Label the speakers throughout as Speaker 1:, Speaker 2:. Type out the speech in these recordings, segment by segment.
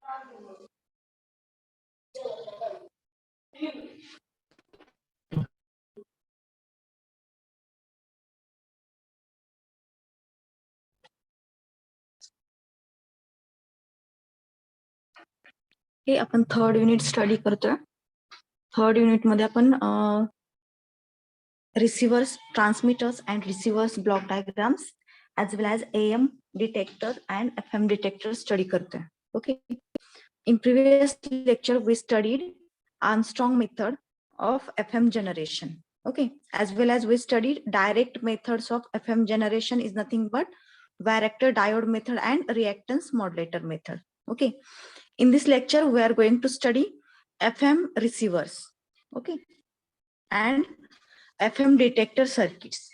Speaker 1: हे आपण third unit study करतोय. थर्ड युनिट मध्ये आपण receivers, transmitters and receivers block diagrams as well as AM detector and FM detector study करते हैं. Okay. In previous lecture we studied Armstrong method of FM generation. Okay. As well as we studied direct methods of FM generation is nothing but varactor diode method and reactance modulator method. Okay. In this lecture we are going to study FM receivers. Okay. And FM detector circuits.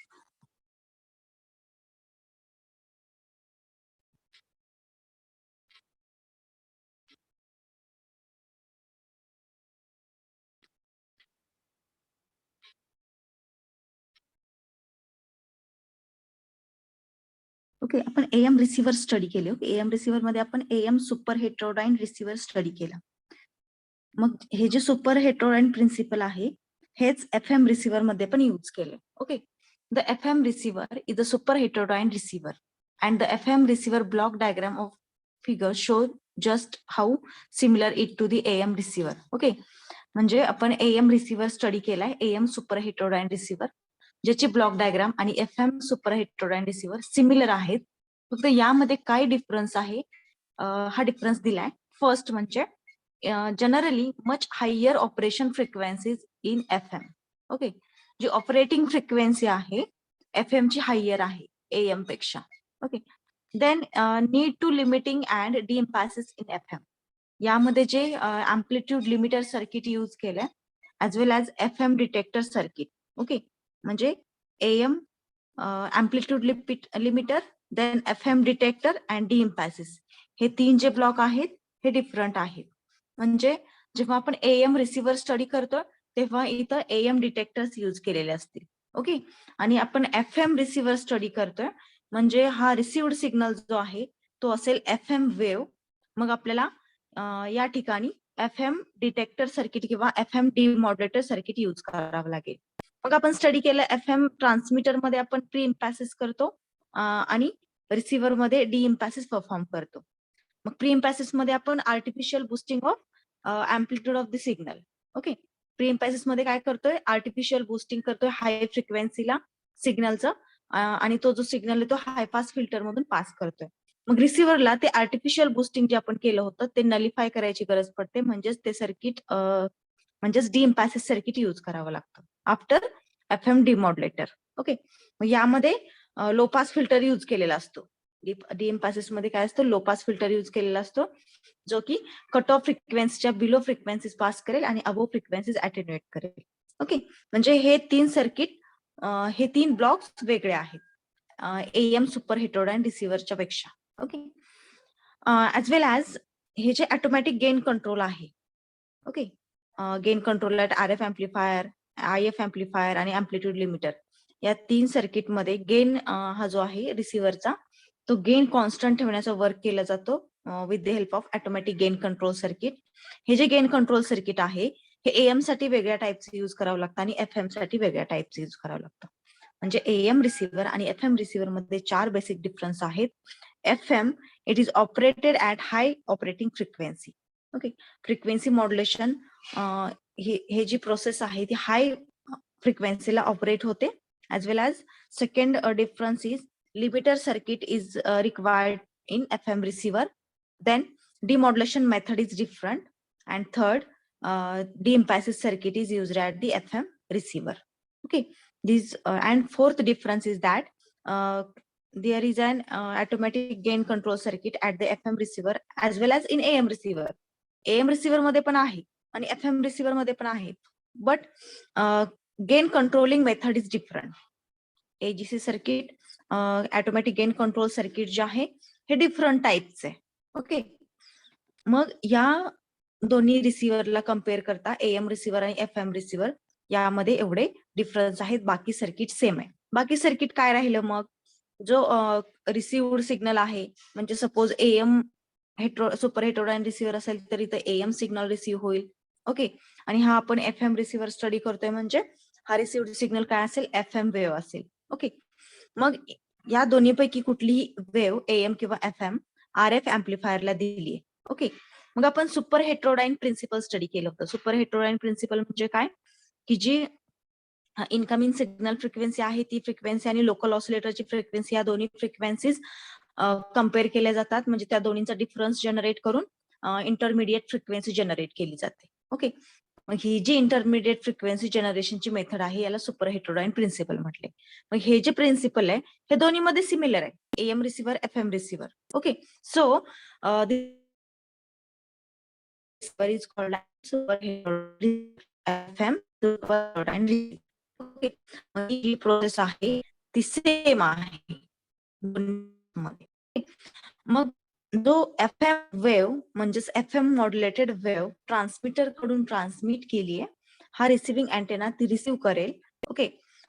Speaker 1: Okay, आपण AM receiver study केले. Okay, AM receiver मध्ये आपण AM super heterodyne receiver study केला. मग हे जे super heterodyne principal आहे हेच FM रिसीव्हर मध्ये पण यूज केले. Okay, the FM receiver is a super heterodyne receiver and the FM receiver block diagram of figure show just how similar it to the AM receiver. Okay, म्हणजे आपण AM receiver study केलाय, AM super heterodyne receiver, ज्याची block diagram आणि FM super heterodyne receiver similar आहेत. फक्त यामध्ये काय difference आहे हा डिफरन्स दिलाय. फर्स्ट म्हणजे generally much higher operation frequencies in FM. Okay, जी ऑपरेटिंग फ्रिक्वेन्सी आहे FM ची हायर आहे AM पेक्षा. Okay, then need to limiting and deemphasis in FM. यामध्ये जे अँप्लिट्यूड लिमिटर सर्किट यूज केलंय as well as FM detector circuit. Okay, म्हणजे AM amplitude limiter, then FM detector and deemphasis, हे तीन जे ब्लॉक आहेत हे डिफरंट आहेत. म्हणजे जेव्हा आपण AM रिसीव्हर स्टडी करतो तेव्हा इथं AM डिटेक्टर्स यूज केलेले असतील. ओके, आणि आपण FM रिसीव्हर स्टडी करतोय म्हणजे हा रिसिव्ड सिग्नल जो आहे तो असेल FM वेव्ह. मग आपल्याला या ठिकाणी FM डिटेक्टर सर्किट किंवा FM डिमॉड्युलेटर सर्किट यूज करावं लागेल. मग आपण स्टडी केलं FM ट्रान्समीटर मध्ये आपण प्री इम्पॅसिस करतो आणि रिसीव्हर मध्ये डी इम्पॅसिस परफॉर्म करतो. मग प्री इम्पॅसिस मध्ये आपण artificial boosting of amplitude of the signal. Okay, pre emphasis मध्ये काय करतोय, आर्टिफिशियल बुस्टिंग करतोय हाय फ्रिक्वेन्सीला सिग्नलचं, आणि तो जो सिग्नल आहे तो हाय पास फिल्टर मधून पास करतोय. मग रिसीव्हरला ते आर्टिफिशियल बुस्टिंग जे आपण केलं होतं ते नलिफाय करायची गरज पडते, म्हणजेच ते सर्किट म्हणजेच डी इम्पॅसिस सर्किट यूज करावं लागतं आफ्टर FM डिमॉड्युलेटर. ओके, मग यामध्ये लो पास फिल्टर यूज केलेला असतो. डी इम्पॅसिस मध्ये काय असतं, लो पास फिल्टर यूज केलेला असतो जो की कट ऑफ फ्रिक्वेन्सीच्या बिलो फ्रिक्वेन्सीज पास करेल आणि अबो फ्रिक्वेन्सीज अटेन्युएट करेल. ओके, म्हणजे हे तीन सर्किट, हे तीन ब्लॉक्स वेगळे आहेत AM सुपर हेट्रोडाइन रिसीव्हरच्या पेक्षा. ओके, ऍज वेल ऍज हे जे ऑटोमॅटिक गेन कंट्रोल आहे. Okay, gain control at RF amplifier, IF amplifier आणि अँप्लिट्यूड लिमिटर, या तीन सर्किट मध्ये गेन हा जो आहे रिसीव्हरचा तो गेन कॉन्स्टंट ठेवण्याचा वर्क केला जातो with the help of automatic gain control circuit. हे जे गेन कंट्रोल सर्किट आहे हे AM साठी वेगळ्या टाईपचे यूज करावं लागतं आणि FM साठी वेगळ्या टाईपचे यूज करावं लागतं. म्हणजे AM रिसीव्हर आणि FM रिसीव्हर मध्ये चार बेसिक डिफरन्स आहेत. FM it is operated at high operating frequency. Okay, frequency modulation हे जी प्रोसेस आहे ती हाय फ्रिक्वेन्सीला ऑपरेट होते. As well as second difference is limiter circuit is required in FM receiver. Then demodulation method is different. And third, de-emphasis circuit is used at the FM receiver. Okay, this and fourth difference is that there is an automatic gain control circuit at the FM receiver as well as in AM receiver. AM receiver मध्ये पण आहे आणि FM receiver मध्ये पण आहे, but gain controlling method is different. AGC circuit, automatic gain control circuit जे आहे हे डिफरंट टाईपचे. ओके, मग या दोन्ही रिसीव्हरला कम्पेअर करता AM रिसीव्हर आणि FM रिसीव्हर यामध्ये एवढे डिफरन्स आहेत, बाकी सर्किट सेम आहे. बाकी सर्किट काय राहिलं, मग जो रिसिव्ड सिग्नल आहे म्हणजे suppose AM super heterodyne receiver असेल तर इथं AM सिग्नल रिसिव्ह होईल. ओके, आणि हा आपण FM रिसिव्हर स्टडी करतोय म्हणजे हा रिसिव्हड सिग्नल काय असेल, FM वेव्ह असेल. ओके, मग या दोन्हीपैकी कुठलीही वेव्ह AM किंवा FM RF अँप्लिफायरला दिली आहे. ओके, मग आपण सुपर हेटेरोडाईन प्रिन्सिपल स्टडी केलं होतं. सुपर हेटेरोडाईन प्रिन्सिपल म्हणजे काय, की जी इनकमिंग सिग्नल फ्रिक्वेन्सी आहे ती फ्रिक्वेन्सी आणि लोकल ऑसिलेटरची फ्रिक्वेन्सी या दोन्ही फ्रिक्वेन्सीज कम्पेअर केल्या जातात, म्हणजे त्या दोन्हीचा डिफरन्स जनरेट करून इंटरमिडिएट फ्रिक्वेन्सी जनरेट केली जाते. ओके, मग ही जी इंटरमिडिएट फ्रिक्वेन्सी जनरेशनची मेथड आहे याला सुपर हेटेरोडाईन प्रिन्सिपल म्हटले. मग हे जे प्रिन्सिपल आहे हे दोन्हीमध्ये सिमिलर आहे, AM receiver, FM receiver. Okay, so is called super FM okay, he process आहे ती सेम आहे दोन्हीमध्ये. मग जो FM वेव्ह म्हणजेच FM मॉड्युलेटेड वेव्ह ट्रान्समीटर कडून ट्रान्समिट केली आहे, हा रिसिव्हिंग अँटेना ती रिसिव्ह करेल. ओके,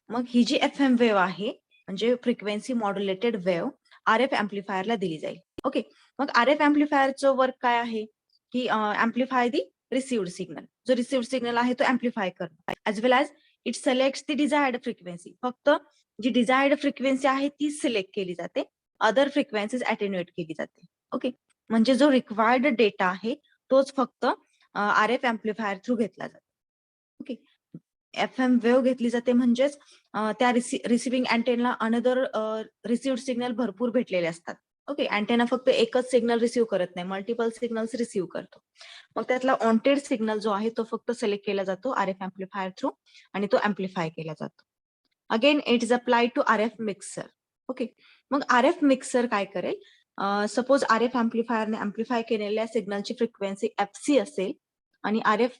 Speaker 1: मग ही जी FM वेव्ह आहे म्हणजे फ्रिक्वेन्सी मॉड्युलेटेड वेव्ह RF अँप्लिफायरला दिली जाईल. ओके, मग RF अँप्लिफायरचं वर्क काय आहे की अँप्लिफाय दी रिसिव्ड सिग्नल. जो रिसिव्ड सिग्नल आहे तो अँप्लिफाय करणं, as well as it selects the desired frequency. फक्त जी डिझायर्ड फ्रिक्वेन्सी आहे ती सिलेक्ट केली जाते, अदर फ्रिक्वेन्सीज अटेन्युएट केली जाते. ओके, म्हणजे जो रिक्वायर्ड डेटा आहे तोच फक्त RF अँप्लिफायर थ्रू घेतला जातो. ओके, FM वेव्ह घेतली जाते म्हणजेच त्या रिसिव्हिंग अँटेनाला अनदर रिसिव्ड सिग्नल भरपूर भेटलेले असतात. ओके, अँटेना फक्त एकच सिग्नल रिसिव्ह करत नाही, मल्टिपल सिग्नल्स रिसिव्ह करतो. मग त्यातला वॉन्टेड सिग्नल जो आहे तो फक्त सिलेक्ट केला जातो RF अँप्लिफायर थ्रू आणि तो अँप्लिफाय केला जातो. Again it is applied to RF mixer. Okay, मग RF मिक्सर काय करेल, सपोज RF अँप्लिफायरने अँप्लिफाय केलेल्या सिग्नलची फ्रिक्वेन्सी FC असेल आणि RF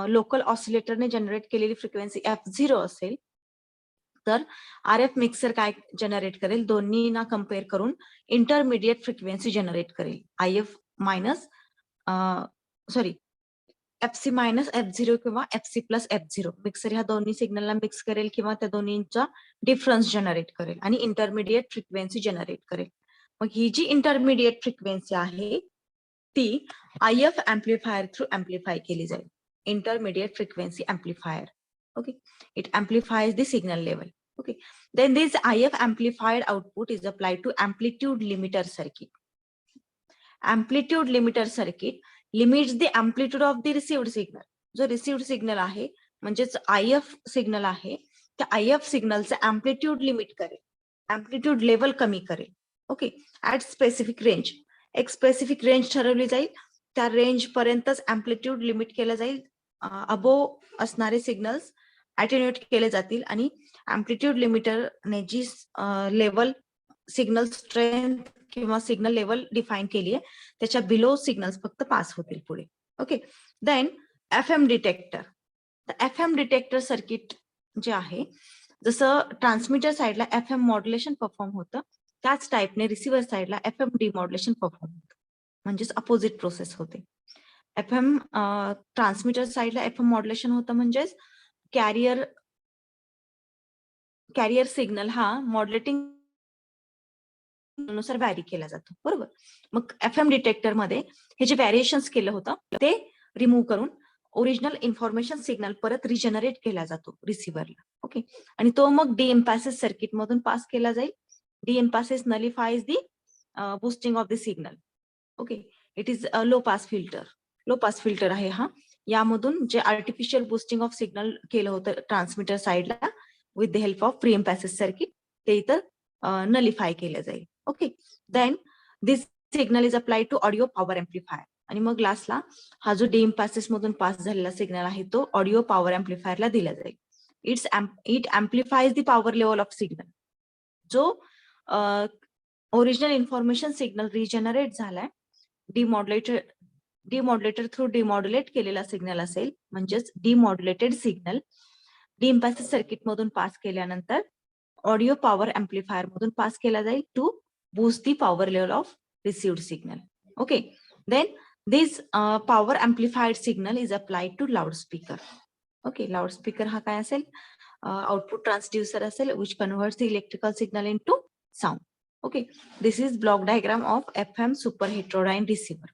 Speaker 1: लोकल ऑसिलेटरने जनरेट केलेली फ्रिक्वेन्सी F0 असेल, तर RF मिक्सर काय जनरेट करेल, दोन्हीना कम्पेअर करून इंटरमिडिएट फ्रिक्वेन्सी जनरेट करेल. IF minus sorry FC minus F0 किंवा FC प्लस F0. मिक्सर ह्या दोन्ही सिग्नलला मिक्स करेल किंवा त्या दोन्हींचा डिफरन्स जनरेट करेल आणि इंटरमिडिएट फ्रिक्वेन्सी जनरेट करेल. मग ही जी इंटरमिडिएट फ्रिक्वेन्सी आहे ती IF अँप्लिफायर थ्रू अँप्लिफाय केली जाईल. Intermediate frequency amplifier. Okay, it amplifies the signal level. Okay, then this IF amplified output is applied to amplitude limiter circuit. Amplitude limiter circuit limits the amplitude of the received signal. जो received signal आहे म्हणजेच IF signal आहे, त्या IF सिग्नलचं amplitude limit करेल, amplitude level कमी करेल. Okay, at specific range. एक specific range ठरवली जाईल, त्या रेंज पर्यंतच amplitude लिमिट केलं जाईल. अबोव असणारे सिग्नल्स अटेन्युएट केले जातील आणि अँप्लिट्यूड लिमिटरने जी लेवल सिग्नल स्ट्रेंथ किंवा सिग्नल लेवल डिफाईन केली आहे त्याच्या बिलो सिग्नल्स फक्त पास होतील पुढे. Okay, then FM detector. तर FM डिटेक्टर सर्किट जे आहे, जसं ट्रान्समीटर साइडला FM मॉड्युलेशन परफॉर्म होतं त्याच टाइपने रिसिव्हर साइडला FM डिमॉड्युलेशन परफॉर्म होतं, म्हणजेच अपोजिट प्रोसेस होते. FM ट्रान्समीटर साइडला FM मॉड्युलेशन होतं म्हणजेच कॅरियर सिग्नल हा मॉड्युलेटिंग नुसार व्हॅरी केला जातो, बरोबर. मग FM डिटेक्टर मध्ये हे जे व्हॅरिएशन्स केलं होतं ते रिमूव्ह करून ओरिजिनल इन्फॉर्मेशन सिग्नल परत रिजनरेट केला जातो रिसिव्हरला. ओके, आणि तो मग डीएम्पॅसेस सर्किट मधून पास केला जाईल. Deemphasis nullifies the boosting of the signal. Okay, it is a low pass filter. Low pass filter आहे हा. यामधून जे आर्टिफिशियल बुस्टिंग ऑफ सिग्नल केलं होतं ट्रान्समीटर साइडला with the help of pre emphasis circuit ते इथं नलिफाय केलं जाईल. Okay, then this signal is applied to audio power amplifier. आणि मग लास्टला हा जो डीएम्पॅसेस मधून पास झालेला सिग्नल आहे तो ऑडिओ पॉवर एम्प्लिफायरला दिला जाईल. It amplifies the power level of signal. जो ओरिजिनल इन्फॉर्मेशन सिग्नल रिजनरेट झालाय डिमॉड्युलेटर थ्रू डिमॉड्युलेट केलेला सिग्नल असेल, म्हणजेच डिमॉड्युलेटेड सिग्नल डीएम्पॅसेस सर्किट मधून पास केल्यानंतर ऑडिओ पॉवर एम्प्लिफायर मधून पास केला जाईल to boost the power level of received signal. Okay, then this power amplified signal is applied to loudspeaker. Okay, loudspeaker हा काय असेल, आउटपुट ट्रान्सड्युसर असेल which converts the electrical signal into sound. Okay, this is block diagram of FM super heterodyne receiver.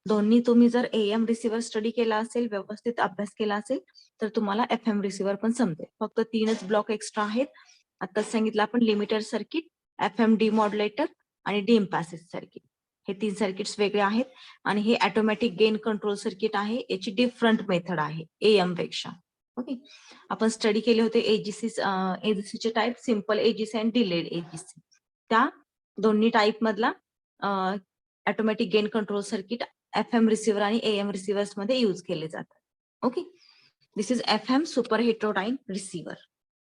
Speaker 1: दोन्ही तुम्ही जर AM receiver study केला असेल, व्यवस्थित अभ्यास केला असेल, तर तुम्हाला FM रिसिव्हर पण समजेल. फक्त 3च ब्लॉक एक्स्ट्रा आहेत. आता सांगितलं आपण लिमिटर सर्किट, FM डिमॉड्युलेटर आणि डीइम्पॅसिव्ह सर्किट. हे 3 सर्किट्स वेगळे आहेत आणि हे ऑटोमॅटिक गेन कंट्रोल सर्किट आहे. याची डिफरंट मेथड आहे AM पेक्षा. ओके, आपण स्टडी केले होते एजीसीचे टाईप, सिम्पल एजीसी आणि डिलेड एजीसी. त्या दोन्ही टाईप मधला automatic gain control circuit FM receiver आणि AM रिसिव्हर्स मध्ये यूज केले जातात. Okay, this is FM super heterodyne receiver.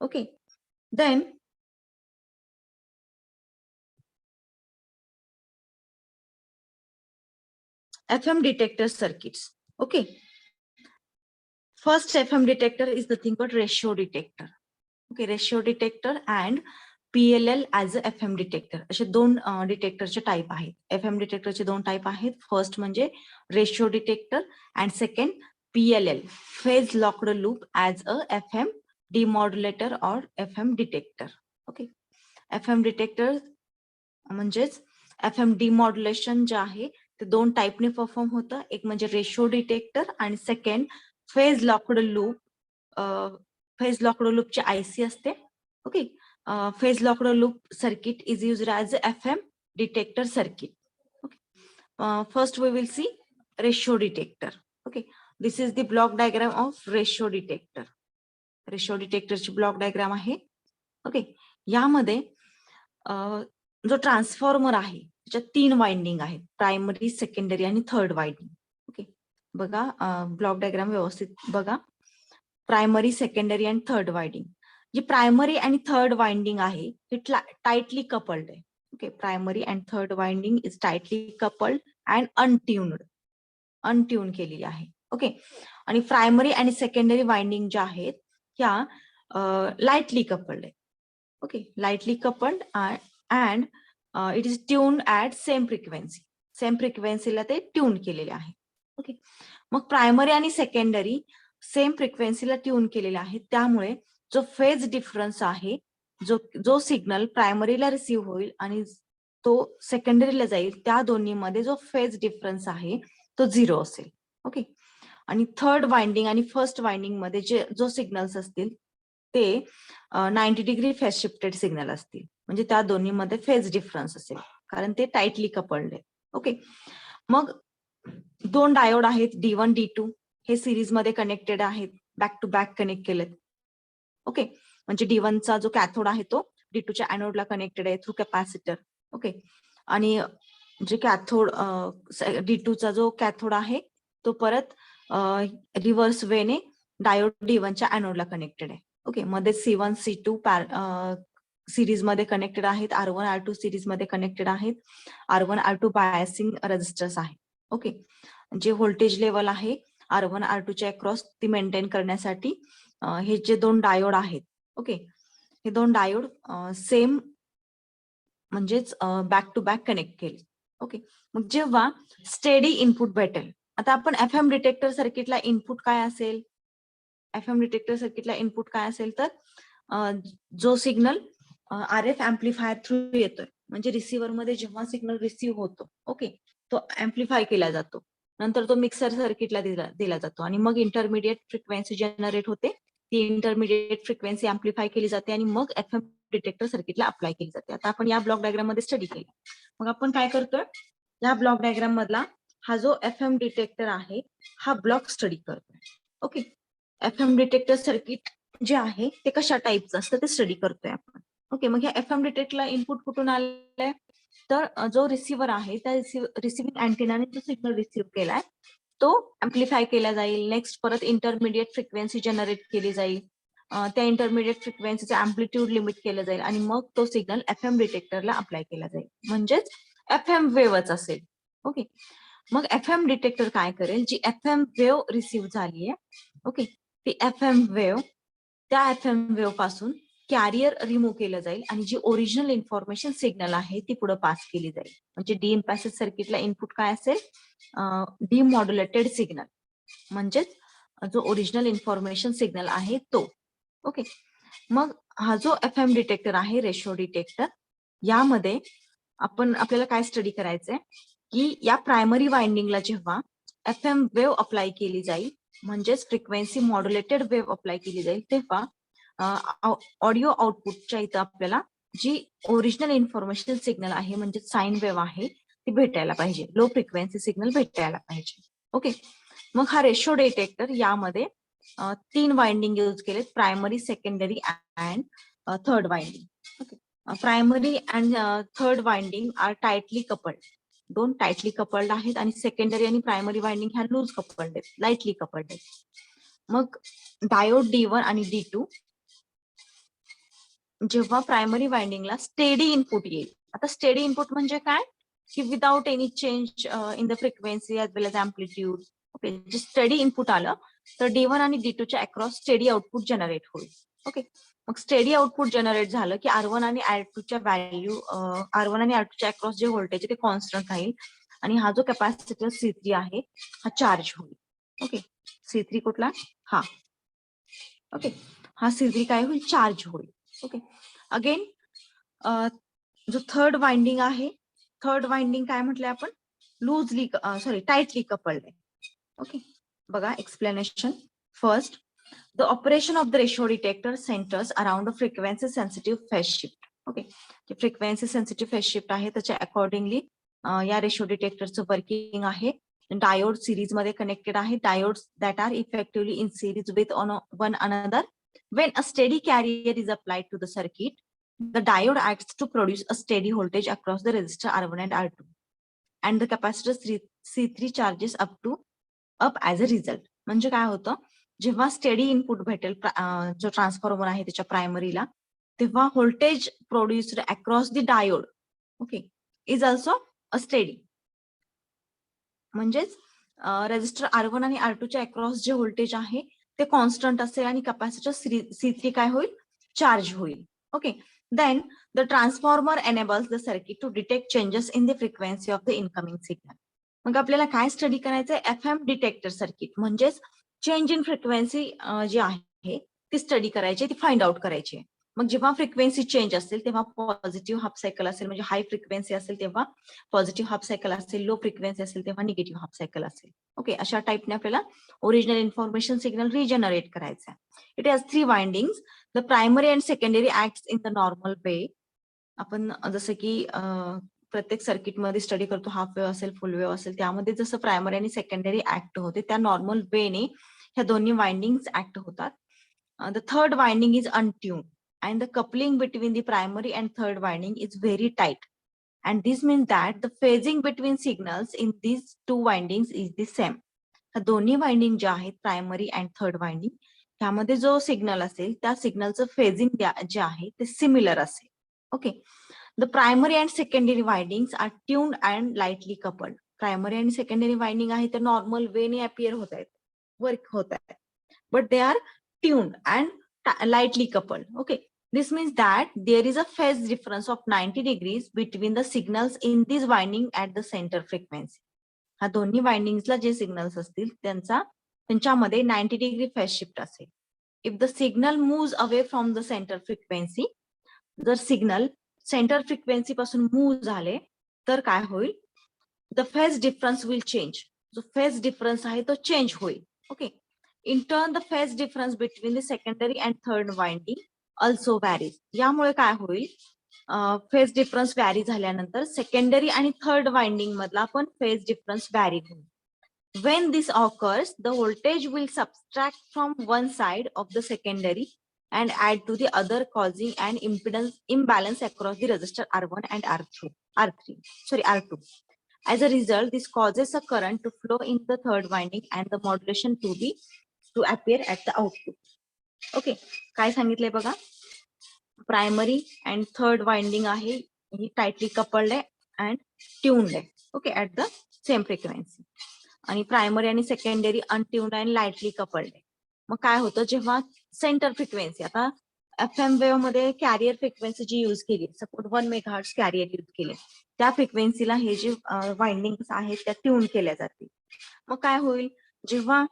Speaker 1: Okay, then FM detector circuits. Okay, first FM detector is nothing but ratio detector. Okay, ratio detector and PLL as a FM detector. असे दोन डिटेक्टरचे type आहेत. FM डिटेक्टरचे दोन type आहेत. First म्हणजे ratio detector and second PLL, phase locked loop as a FM demodulator or FM detector. Okay, FM detector म्हणजेच FM demodulation जे आहे ते दोन टाईपने परफॉर्म होतं. एक म्हणजे रेशिओ डिटेक्टर आणि second phase locked loop. Phase locked लूपची IC असते. Okay, phase locked loop circuit is used as FM detector circuit. Okay, first we will see ratio detector. Okay, this is the block diagram of ratio detector. रेशिओ डिटेक्टरची block diagram आहे. ओके, यामध्ये जो transformer आहे त्याच्यात 3 winding आहेत, primary, secondary आणि थर्ड वाइंडिंग. ओके, बघा ब्लॉक डायग्राम व्यवस्थित बघा. प्रायमरी, सेकंडरी आणि थर्ड वाइंडिंग. जी प्रायमरी आणि थर्ड वाइंडिंग आहे ती टाइटली कपल्ड आहे. Okay, primary and third winding is tightly coupled and untune केलेली आहे. ओके, आणि प्रायमरी आणि सेकंडरी वाइंडिंग ज्या आहेत त्या लाइटली कपल्ड आहे. Okay, lightly coupled and it is tune at same frequency. Same फ्रिक्वेन्सीला ते ट्यून केलेले आहे. ओके, मग प्रायमरी आणि सेकंडरी सेम फ्रिक्वेन्सीला ट्यून केलेले आहेत. त्यामुळे जो फेज डिफरन्स आहे, जो सिग्नल प्रायमरीला रिसीव्ह होईल आणि तो सेकंडरीला जाईल, त्या दोन्हीमध्ये जो फेज डिफरन्स आहे तो 0 असेल. ओके, आणि थर्ड वाइंडिंग आणि फर्स्ट वाइंडिंग मध्ये जो सिग्नल्स असतील ते 90 डिग्री फेज शिफ्टेड सिग्नल असतील. म्हणजे त्या दोन्हीमध्ये फेज डिफरन्स असेल कारण ते टाइटली कपल्ड आहे. ओके, मग 2 डायोड आहेत D1 D2. हे सिरीज मध्ये कनेक्टेड आहेत, बॅक टू बॅक कनेक्ट केलेत. ओके, म्हणजे D1 चा जो कॅथोड आहे तो D2 च्या एनोडला कनेक्टेड आहे थ्रू कॅपॅसिटर. ओके, आणि जे कॅथोड D2 चा जो कॅथोड आहे तो परत रिव्हर्स वेने डायोड D1 च्या एनोडला कनेक्टेड आहे. ओके, मध्ये C1 C2 सिरीज मध्ये कनेक्टेड आहेत, R1 R2 सिरीज मध्ये कनेक्टेड आहेत, R1 R2 बायसिंग रेजिस्टर्स आहे. ओके, जे व्होल्टेज लेवल आहे R1 R2 च्या अक्रॉस ती मेंटेन करण्यासाठी हे जे 2 डायोड आहेत. ओके, हे 2 डायोड सेम म्हणजेच बॅक टू बॅक कनेक्ट केले. ओके, मग जेव्हा स्टेडी इनपुट भेटेल, आता आपण FM डिटेक्टर सर्किटला इनपुट काय असेल, FM डिटेक्टर सर्किटला इनपुट काय असेल तर जो सिग्नल RF एम्प्लिफायर थ्रू येतोय, म्हणजे रिसिव्हर मध्ये जेव्हा सिग्नल रिसिव्ह होतो, ओके, तो एम्प्लिफाय केला जातो. नंतर तो मिक्सर सर्किटला दिला जातो आणि मग इंटरमिडिएट फ्रिक्वेन्सी जनरेट होते. ती इंटरमिडिएट फ्रिक्वेन्सी एम्प्लिफाय केली जाते आणि मग FM डिटेक्टर सर्किटला अप्लाय केली जाते. आता आपण या ब्लॉक डायग्राम मध्ये स्टडी केली. मग आपण काय करतोय, या ब्लॉक डायग्राम मधला हा जो FM डिटेक्टर आहे हा ब्लॉक स्टडी करतोय. ओके, FM डिटेक्टर सर्किट जे आहे ते कशा टाईपचं असतं ते स्टडी करतोय आपण. ओके, मग ह्या FM डिटेक्टरला इनपुट कुठून आलंय तर जो रिसिव्हर आहे त्या रिसिव्हिंग अँटेनाने जो सिग्नल रिसिव्ह केलाय तो एम्प्लिफाय केला जाईल. नेक्स्ट परत इंटरमिडिएट फ्रिक्वेन्सी जनरेट केली जाईल. त्या इंटरमिडिएट फ्रिक्वेन्सीचं अँप्लिट्यूड लिमिट केलं जाईल आणि मग तो सिग्नल FM डिटेक्टरला अप्लाय केला जाईल, म्हणजेच FM वेव्हच असेल. ओके, मग FM डिटेक्टर काय करेल, जी FM वेव्ह रिसिव्ह झालीये, ओके, ती FM वेव्ह त्या FM वेव्ह पासून कॅरियर रिमूव्ह केलं जाईल आणि जी ओरिजिनल इन्फॉर्मेशन सिग्नल आहे ती पुढे पास केली जाईल. म्हणजे डीइम्पॅसिव्ह सर्किटला इनपुट काय असेल, डिमॉड्युलेटेड सिग्नल, म्हणजेच जो ओरिजिनल इन्फॉर्मेशन सिग्नल आहे तो. ओके, मग हा जो FM डिटेक्टर आहे रेशिओ डिटेक्टर यामध्ये आपल्याला काय स्टडी करायचंय की या प्रायमरी वाइंडिंगला जेव्हा FM वेव्ह अप्लाय केली जाईल, म्हणजेच फ्रिक्वेन्सी मॉड्युलेटेड वेव्ह अप्लाय केली जाईल, तेव्हा ऑडिओ आउटपुटच्या इथं आपल्याला जी ओरिजिनल इन्फॉर्मेशन सिग्नल आहे म्हणजे साइन वेव्ह आहे ती भेटायला पाहिजे, लो फ्रिक्वेन्सी सिग्नल भेटायला पाहिजे. ओके, मग हा रेशो डिटेक्टर यामध्ये 3 वाइंडिंग यूज केलेत, primary, secondary and third winding. Okay, primary and third winding are tightly coupled, दोन टाइटली कपल्ड आहेत, आणि सेकंडरी आणि प्रायमरी वाइंडिंग ह्या लूज कपल्ड आहेत, लाईटली कपल्ड आहेत. मग डायोड D1 आणि D2 जेव्हा प्रायमरी वाइंडिंगला स्टेडी इनपुट येईल, आता स्टेडी इनपुट म्हणजे काय की without any change in the frequency as well as amplitude. Okay, जे स्टेडी इनपुट आलं तर D1 आणि D2 च्या अक्रॉस स्टेडी आउटपुट जनरेट होईल. ओके, मग स्टेडी आउटपुट जनरेट झालं की R1 आणि R2 च्या व्हॅल्यू, R1 आणि R2 च्या अक्रॉस जे व्होल्टेज आहे ते कॉन्स्टंट राहील, आणि हा जो कॅपॅसिटर C3 आहे हा चार्ज होईल. ओके, C3 कुठला, हा. ओके, हा C3 काय होईल, चार्ज होईल. ओके, अगेन जो थर्ड वाइंडिंग आहे, थर्ड वाइंडिंग काय म्हटलंय आपण, लूजली टाइटली कपल्ड आहे. ओके, बघा explanation. First, the operation of the ratio detector centers around a frequency sensitive phase shift. Okay, frequency sensitive phase shift आहे त्याच्या अकॉर्डिंगली या रेशो डिटेक्टरचं वर्किंग आहे. डायोड सिरीज मध्ये कनेक्टेड आहे, diodes that are effectively in series with one another. When a steady carrier is applied to the circuit, the diode acts to produce a steady voltage across the resistor R1 and R2, and the capacitor C3 charges up as a result. म्हणजे काय होतं, जेव्हा steady input भेटेल जो transformer आहे त्याच्या प्रायमरीला, तेव्हा voltage produced across the diode, okay, is also a steady. म्हणजेच रेजिस्टर R1 आणि R2 च्या अक्रॉस जे व्होल्टेज आहे ते कॉन्स्टंट असेल आणि कॅपॅसिटर C3 काय होईल, चार्ज होईल. Okay, then the transformer enables the circuit to detect changes in the frequency of the incoming signal. मग आपल्याला काय स्टडी करायचंय, FM डिटेक्टर सर्किट, म्हणजेच चेंज इन फ्रिक्वेन्सी जी आहे ती स्टडी करायची, ती फाइंड आउट करायची. मग जेव्हा फ्रिक्वेन्सी चेंज असेल तेव्हा पॉझिटिव्ह हाफ सायकल असेल, म्हणजे हाय फ्रिक्वेन्सी असेल तेव्हा पॉझिटिव्ह हाफ सायकल असेल, लो फ्रिक्वेन्सी असेल तेव्हा निगेटिव्ह हाफ सायकल असेल. ओके, अशा टाइपने आपल्याला ओरिजिनल इन्फॉर्मेशन सिग्नल रिजनरेट करायचा आहे. It has 3 windings. The primary and secondary acts in the normal way. आपण जसं की प्रत्येक सर्किटमध्ये स्टडी करतो, हाफ वेव्ह असेल, फुल वेव्ह असेल, त्यामध्ये जसं प्रायमरी आणि सेकंडरी ऍक्ट होते त्या नॉर्मल वेने ह्या दोन्ही वाइंडिंग्स ऍक्ट होतात. The third winding is untuned and the coupling between the primary and third winding is very tight, and this means that the phasing between signals in these two windings is the same. ह्या दोन्ही winding ज्या आहेत, primary and third winding, त्यामध्ये जो signal असेल त्या सिग्नलचं phasing जे आहे ते सिमिलर असेल. Okay, the primary and secondary windings are tuned and lightly coupled. Primary आणि सेकंडरी वाइंडिंग आहे ते नॉर्मल वेने अपियर होत आहेत, वर्क होत आहेत, but they are tuned and lightly coupled. Okay, this means that there is a phase difference of 90 degrees between the signals in this winding at the center frequency. हा दोन्ही वाइंडिंग्सला जे signals असतील त्यांच्यामध्ये 90 degree phase shift असेल. If the signal moves away from the centre frequency, जर signal centre frequency पासून move झाले तर काय होईल, the phase difference will change. जो फेज डिफरन्स आहे तो चेंज होईल. Okay, in turn the phase difference between the secondary and third winding also varies. यामुळे काय होईल, फेज डिफरन्स व्हॅरी झाल्यानंतर सेकंडरी आणि थर्ड वाइंडिंग मधला पण फेज डिफरन्स व्हॅरी होईल. When this occurs, the voltage will subtract from one side of the secondary and add to the other, causing an impedance imbalance across the resistor R1 and R2. As a result, this causes a current to flow in the third winding and the modulation to appear at the output. Okay, काय सांगितलंय बघा, primary and third winding आहे ही tightly coupled आहे and tuned आहे. Okay, at the same frequency. आणि primary आणि secondary अनट्यून्ड and lightly coupled आहे. मग काय होतं, जेव्हा सेंटर फ्रिक्वेन्सी, आता FM वेव्ह मध्ये कॅरियर फ्रिक्वेन्सी जी युज केली, सपोज 1 मेगाहर्ट्झ कॅरियर युज केले, त्या फ्रिक्वेन्सीला हे जे वाइंडिंग्स आहेत त्या ट्यून केल्या जातील. मग काय होईल, जेव्हा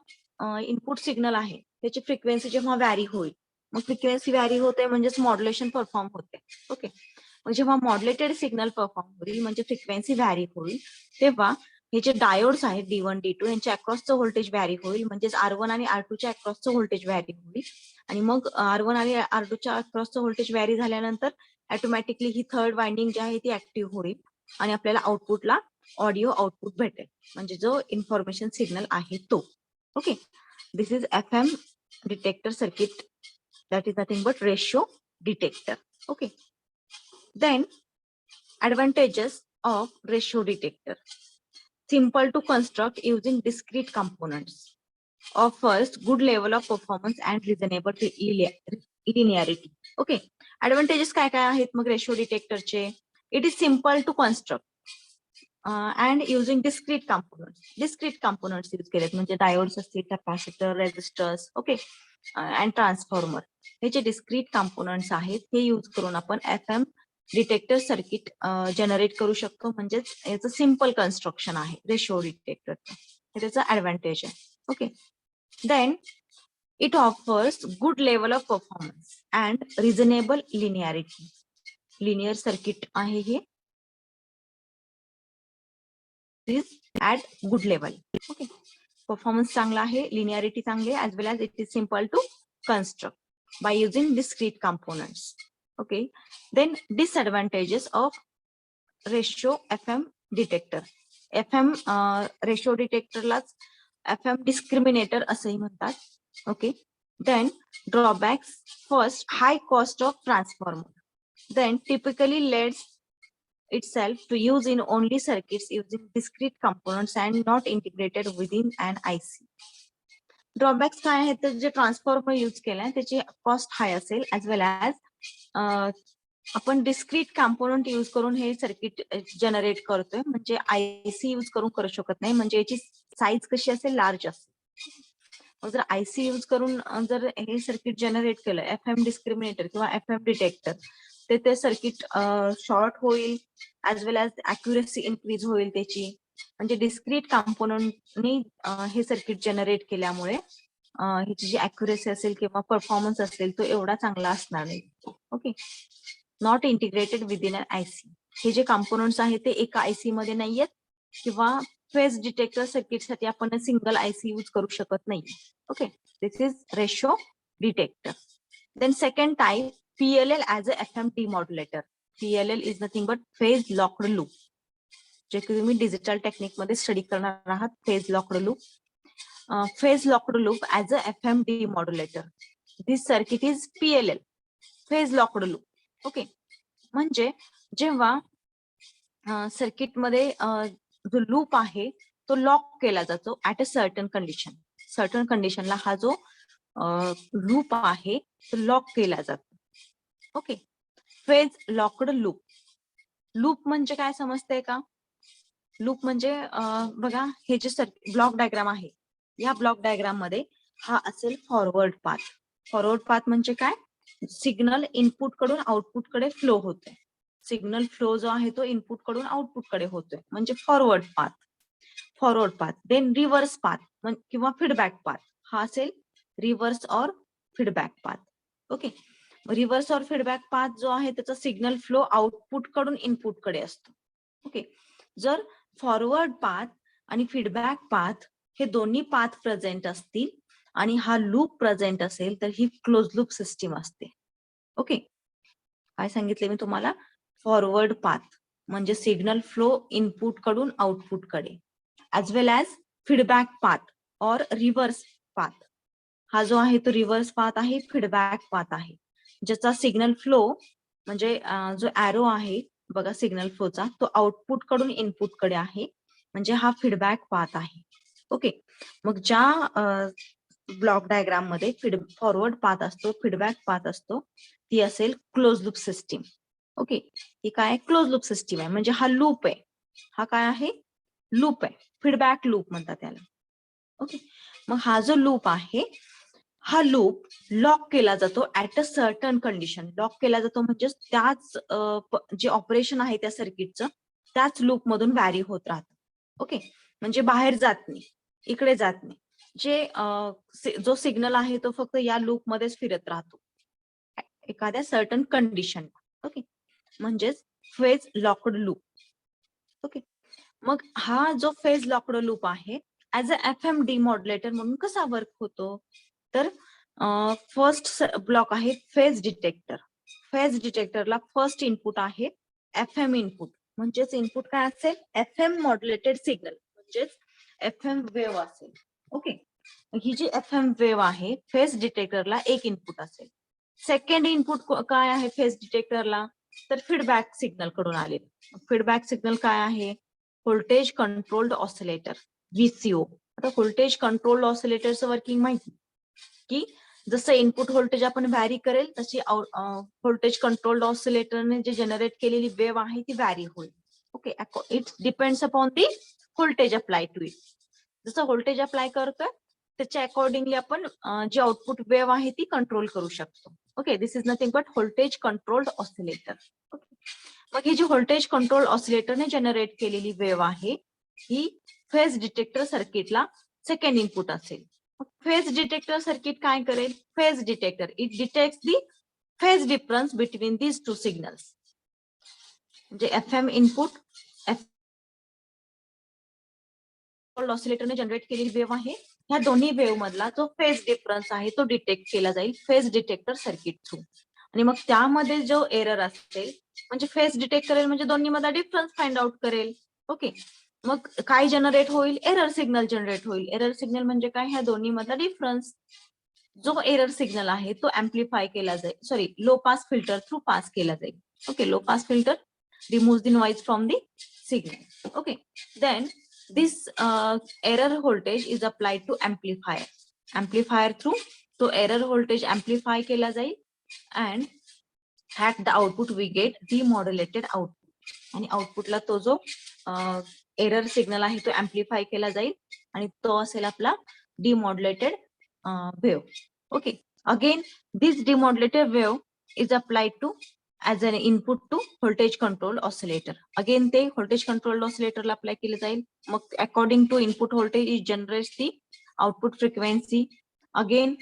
Speaker 1: इनपुट सिग्नल आहे त्याची फ्रिक्वेन्सी जेव्हा व्हॅरी होईल, मग फ्रिक्वेन्सी व्हॅरी होते म्हणजेच मॉड्युलेशन परफॉर्म होते. ओके, मग जेव्हा मॉड्युलेटेड सिग्नल परफॉर्म होईल म्हणजे फ्रिक्वेन्सी व्हॅरी होईल, तेव्हा हे जे डायोड्स आहेत D1 D2 यांच्या अक्रॉसचं व्होल्टेज व्हॅरी होईल, म्हणजेच R1 आणि R2 च्या अक्रॉसचं व्होल्टेज व्हॅरी होईल. आणि मग R1 आणि R2 च्या अक्रॉसचं व्होल्टेज व्हॅरी झाल्यानंतर ऑटोमॅटिकली ही थर्ड वाइंडिंग जी आहे ती ऍक्टिव्ह होईल आणि आपल्याला आउटपुटला ऑडिओ आउटपुट भेटेल, म्हणजे जो इन्फॉर्मेशन सिग्नल आहे तो. Okay, this is FM detector circuit, that is nothing but ratio detector. Okay, then advantages of ratio detector: simple to construct using discrete components, offers good level of performance and reasonable linearity. Okay, advantages काय काय आहेत मग ratio डिटेक्टरचे? It is simple to construct and using discrete components use केलेत, म्हणजे diodes असतील, capacitor, resistors, okay, and transformer, हे जे डिस्क्रीट कंपोनंट्स आहेत हे यूज करून आपण FM डिटेक्टर सर्किट जनरेट करू शकतो. म्हणजेच याचं सिम्पल कन्स्ट्रक्शन आहे रेशो डिटेक्टरचं, हे त्याचं ऍडव्हान्टेज आहे. Okay, then it offers good level of performance and reasonable linearity. Linear circuit आहे हे, at good level. Okay, performance चांगला आहे, linearity चांगली आहे, as well as it is simple to construct by using discrete components. Okay, then disadvantages of ratio FM detector. FM ratio detector लाच FM discriminator असंही म्हणतात. Okay, then drawbacks: first, high cost of transformer, then typically leads itself to use in only circuits using discrete components and not integrated within an IC. Drawbacks काय आहेत तर जे transformer use केलाय त्याची cost हाय असेल, as well as आपण discrete component use करून हे सर्किट जनरेट करतोय, म्हणजे आयसी यूज करून करू शकत नाही, म्हणजे याची साईज कशी असेल, लार्ज असेल. जर आयसी यूज करून जर हे सर्किट जनरेट केलं FM डिस्क्रिमिनेटर किंवा FM डिटेक्टर, ते सर्किट शॉर्ट होईल, as well as accuracy increase होईल त्याची. म्हणजे डिस्क्रीट कॉम्पोनंटनी हे सर्किट जनरेट केल्यामुळे ह्याची जी अॅक्युरेसी असेल किंवा परफॉर्मन्स असेल तो एवढा चांगला असणार नाही. Okay, not integrated within an IC. हे जे कॉम्पोनंट्स आहेत ते एका आयसी मध्ये नाहीयेत, किंवा फेज डिटेक्टर सर्किटसाठी आपण सिंगल आयसी यूज करू शकत नाही. Okay, this is ratio detector. Then second type, PLL as a FM demodulator. PLL is nothing but phase locked loop. जे की तुम्ही डिजिटल टेक्निक मध्ये स्टडी करणार आहात, phase locked loop. Phase locked loop as a FM demodulator. This circuit is PLL, phase locked loop. Okay, म्हणजे जेव्हा circuit मध्ये जो लूप आहे तो लॉक केला जातो at a certain condition. Certain कंडिशनला हा जो लूप आहे तो लॉक केला जातो. Okay, phase locked loop. Loop म्हणजे काय समजतंय का? लूप म्हणजे बघा, हे जे ब्लॉक डायग्राम आहे, या ब्लॉक डायग्राम मध्ये हा असेल फॉरवर्ड पाथ. फॉरवर्ड पाथ म्हणजे काय? सिग्नल इनपुट कडून आउटपुट कडे फ्लो होतोय. सिग्नल फ्लो जो आहे तो इनपुट कडून आउटपुट कडे होतोय, म्हणजे forward path. Forward path. Then reverse path किंवा फीडबॅक पाथ, हा असेल रिव्हर्स और फीडबॅक पाथ. ओके, रिव्हर्स और फीडबॅक पाथ जो आहे त्याचा सिग्नल फ्लो आउटपुट कडून इनपुट कडे असतो. ओके, जर फॉरवर्ड पाथ आणि फीडबॅक पाथ हे दोन्ही पाथ प्रेझेंट असतील आणि हा लूप प्रेझेंट असेल तर ही क्लोज लूप सिस्टीम असते. ओके, काय सांगितले मी तुम्हाला? फॉरवर्ड पाथ म्हणजे सिग्नल फ्लो इनपुट कडून आउटपुट कडे, as well as feedback path और रिव्हर्स पाथ. हा जो आहे तो रिव्हर्स पाथ आहे, फीडबॅक पाथ आहे, ज्याचा सिग्नल फ्लो म्हणजे जो ऍरो आहे बघा सिग्नल फ्लोचा, तो आउटपुट कडून इनपुट कडे आहे, म्हणजे हा फीडबॅक पाथ आहे. ओके, मग ज्या ब्लॉक डायग्राम मध्ये फॉरवर्ड पाथ असतो, फीडबॅक पाथ असतो, ती असेल क्लोज लूप सिस्टीम. ओके, ही काय? क्लोज लूप सिस्टीम आहे, म्हणजे हा लूप आहे. हा काय आहे? लूप आहे, फीडबॅक लूप म्हणतात त्याला. ओके, मग हा जो लूप आहे हा लूप लॉक केला जातो at a certain condition. Lock केला जातो म्हणजे त्याच जे ऑपरेशन आहे त्या सर्किटचं त्याच लूप मधून व्हॅरी होत राहतं. ओके, म्हणजे बाहेर जात नाही, इकडे जात नाही. जो सिग्नल आहे तो फक्त या लूप मध्येच फिरत राहतो एखाद्या सर्टन कंडिशन. ओके, म्हणजेच फेज लॉक्ड लूप. ओके, मग हा जो फेज लॉक्ड लूप आहे ऍज अ FM डिमॉड्युलेटर म्हणून कसा वर्क होतो, तर फर्स्ट ब्लॉक आहे फेज डिटेक्टर. फेज डिटेक्टरला फर्स्ट इनपुट आहे FM इनपुट, म्हणजेच इनपुट काय असेल, FM मॉड्युलेटेड सिग्नल, म्हणजेच FM वेव्ह असेल. ओके, ही जी FM वेव्ह आहे फेज डिटेक्टरला एक इनपुट असेल. सेकंड इनपुट काय आहे फेज डिटेक्टरला, तर फीडबॅक सिग्नल कडून आले. फीडबॅक सिग्नल काय आहे, व्होल्टेज कंट्रोल्ड ऑसिलेटर, VCO. आता व्होल्टेज कंट्रोल्ड ऑसिलेटरचं वर्किंग माहिती, की जसं इनपुट व्होल्टेज आपण व्हॅरी करेल तशी व्होल्टेज कंट्रोल्ड ऑसिलेटरने जे जनरेट केलेली वेव्ह आहे ती व्हॅरी होईल. Okay, it depends upon the voltage apply to it. जसं व्होल्टेज अप्लाय करतोय त्याच्या अकॉर्डिंगली आपण जी आउटपुट वेव्ह आहे ती कंट्रोल करू शकतो. Okay, this is nothing but voltage controlled oscillator. Okay, मग ही जी व्होल्टेज कंट्रोल ऑसिलेटरने जनरेट केलेली वेव्ह आहे ही फेज डिटेक्टर सर्किटला सेकंड इनपुट असेल. फेज डिटेक्टर सर्किट काय करेल, phase detector it detects the phase difference between these two signals. म्हणजे FM input ऑसिलेटरने generate केलेली wave आहे, ह्या दोन्ही वेव्ह मधला जो फेज डिफरन्स आहे तो डिटेक्ट केला जाईल फेज डिटेक्टर सर्किट थ्रू. आणि मग त्यामध्ये जो एरर असेल, म्हणजे फेज डिटेक्ट करेल म्हणजे दोन्ही मधला डिफरन्स फाइंड आउट करेल. ओके, मग काय जनरेट होईल, एरर सिग्नल जनरेट होईल. एरर सिग्नल म्हणजे काय, ह्या दोन्ही मधला डिफरन्स. जो एरर सिग्नल आहे तो एम्प्लिफाय केला जाईल, sorry low pass filter through pass केला जाईल. Okay, low pass filter remove the noise from the signal. Okay, then this error voltage is applied to amplifier. Amplifier through तो error voltage amplify केला जाईल and at the output we get demodulated output. आणि आउटपुटला तो जो error signal आहे तो amplify केला जाईल आणि तो असेल आपला demodulated wave. Okay, again this demodulated wave is applied to as an input to voltage controlled oscillator. Again ते voltage controlled oscillator ला apply केले जाईल. मग according to input voltage it generates the output frequency. Again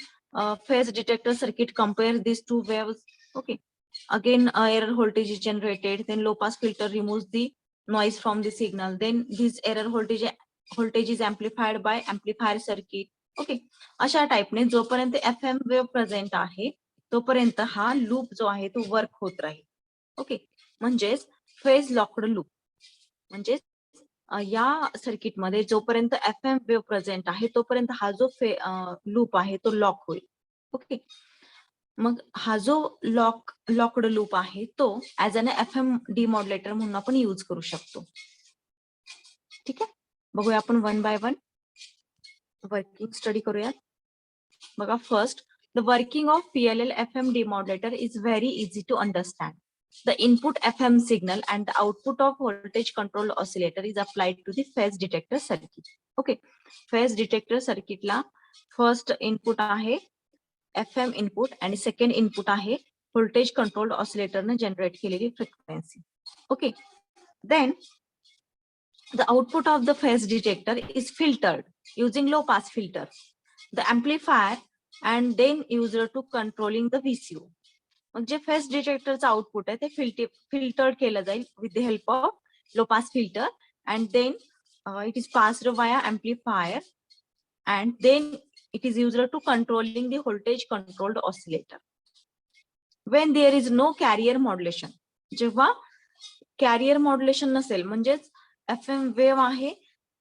Speaker 1: phase detector circuit compares these two waves. Okay, again error voltage is generated, then low pass filter removes the noise from the signal, then this error voltage is amplified by amplifier circuit. Okay, अशा टाइपने जोपर्यंत FM wave present आहे तोपर्यंत हा loop जो आहे तो work होत राहील. ओके, म्हणजेच फेज लॉक्ड लूप, म्हणजे या सर्किट मध्ये जोपर्यंत FM वेव्ह प्रेझेंट आहे तोपर्यंत हा जो लूप आहे तो लॉक होईल. ओके, मग हा जो लॉक्ड लूप आहे तो ऍज अन FM डिमॉड्युलेटर म्हणून आपण यूज करू शकतो. ठीक आहे, बघूया आपण one by one working study करूयात. बघा, first the working of PLL FM demodulator is very easy to understand. The input FM signal and the output of voltage controlled oscillator is applied to the phase detector circuit. Okay, phase detector circuit ला first input आहे FM input आणि second input आहे voltage controlled oscillator ने generate केलेली frequency. Okay, then the output of the phase detector is filtered using low pass filter, the amplifier and then user to controlling the VCO. मग जे phase डिटेक्टरचं output आहे ते filtered केलं जाईल with the help of low pass filter and then it is passed via amplifier and then it is used to controlling the voltage controlled oscillator. When there is no carrier modulation, जेव्हा carrier modulation नसेल म्हणजेच FM wave आहे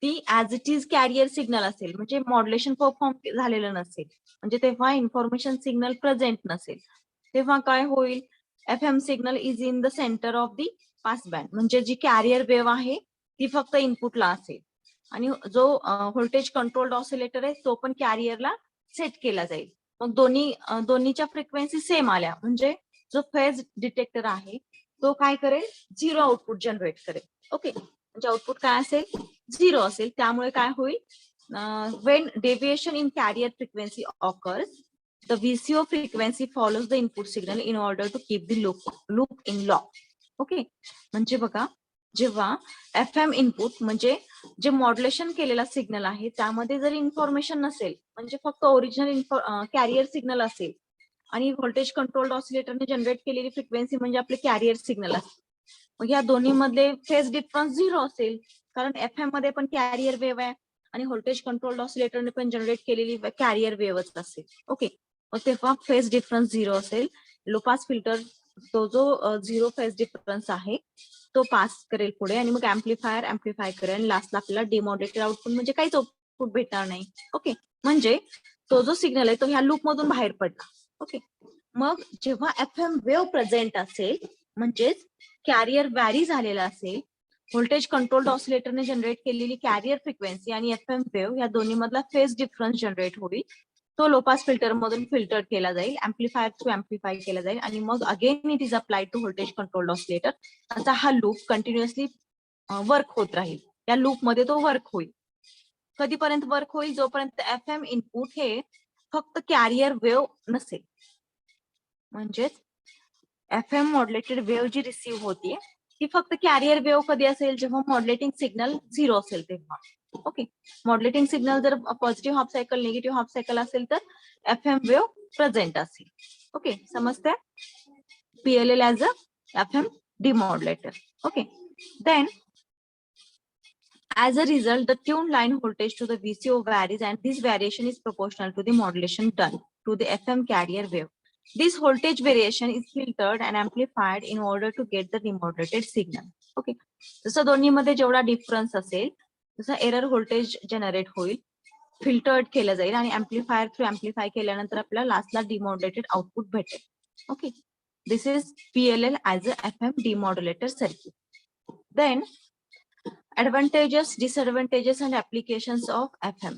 Speaker 1: ती as it is carrier signal असेल, म्हणजे modulation perform झालेलं नसेल, म्हणजे तेव्हा इन्फॉर्मेशन सिग्नल प्रेझेंट नसेल, तेव्हा काय होईल, FM signal is in the centre of the pass band, म्हणजे जी कॅरियर वेव्ह आहे ती फक्त इनपुटला असेल आणि जो व्होल्टेज कंट्रोल्ड ऑसिलेटर आहे तो पण कॅरियरला सेट केला जाईल. मग दोन्हीच्या फ्रिक्वेन्सी सेम आल्या म्हणजे जो फेज डिटेक्टर आहे तो काय करेल, झिरो आउटपुट जनरेट करेल. ओके, म्हणजे आउटपुट काय असेल, झिरो असेल. त्यामुळे काय होईल, when deviation in carrier frequency occurs, the VCO frequency follows the input signal in order to keep the loop in lock. Okay, म्हणजे बघा, जेव्हा FM इनपुट म्हणजे जे मॉड्युलेशन केलेला सिग्नल आहे त्यामध्ये जर इन्फॉर्मेशन नसेल, म्हणजे फक्त ओरिजिनल कॅरियर सिग्नल असेल आणि व्होल्टेज कंट्रोल्ड ऑसिलेटरने जनरेट केलेली फ्रिक्वेन्सी म्हणजे आपले कॅरियर सिग्नल असते. मग या दोन्ही मध्ये फेज डिफरन्स 0 असेल, कारण एफएम मध्ये पण कॅरियर वेव्ह आहे आणि व्होल्टेज कंट्रोल्ड ऑसिलेटरने पण जनरेट केलेली कॅरियर वेव्हच असेल. ओके, मग तेव्हा फेज डिफरन्स 0 असेल. लो पास फिल्टर तो जो 0 फेज डिफरन्स आहे तो पास करेल पुढे आणि मग ऍम्प्लिफायर ऍम्प्लिफाय करेल आणि लास्टला आपल्याला डिमॉड्युलेटेड आउटपुट म्हणजे काहीच आउटपुट भेटणार नाही. ओके, म्हणजे तो जो सिग्नल आहे तो ह्या लूप मधून बाहेर पडला. ओके, मग जेव्हा एफएम वेव्ह प्रेझेंट असेल म्हणजेच कॅरियर व्हॅरी झालेला असेल, व्होल्टेज कंट्रोल्ड ऑसिलेटरने जनरेट केलेली कॅरियर फ्रिक्वेन्सी आणि एफएम वेव्ह या दोन्ही मधला फेज डिफरन्स जनरेट होईल. तो लो पास फिल्टर मधून फिल्टर केला जाईल, ऍम्प्लिफायर थ्रू ऍम्प्लिफाय केला जाईल आणि मग again it is applied to voltage controlled oscillator. असा हा लूप कंटिन्युअसली वर्क होत राहील. या लूप मध्ये तो वर्क होईल. कधीपर्यंत वर्क होईल? जोपर्यंत एफएम इनपुट हे फक्त कॅरियर वेव्ह नसेल. म्हणजेच एफएम मॉड्युलेटेड वेव्ह जी रिसीव्ह होतीये ती फक्त कॅरियर वेव्ह कधी असेल? जेव्हा मॉड्युलेटिंग सिग्नल 0 असेल तेव्हा. ओके, मॉड्युलेटिंग सिग्नल जर positive half cycle negative half cycle असेल तर एफएम वेव्ह प्रेझेंट असेल. ओके, समजते? PLL as a FM demodulator. Okay, then as a result, the tune line voltage to the VCO varies, and this variation is proportional to the modulation done to the FM carrier wave. This voltage variation is filtered and amplified in order to get the demodulated signal. Okay, जसं दोन्ही मध्ये जेवढा difference असेल तसं error voltage generate होईल, filtered केलं जाईल आणि ऍम्प्लिफायर थ्रू ऍम्प्लिफाय केल्यानंतर आपल्याला लास्टला डिमॉड्युलेटेड आउटपुट भेटेल. Okay, this is PLL as a FM demodulator circuit. Then advantages, disadvantages and applications of FM.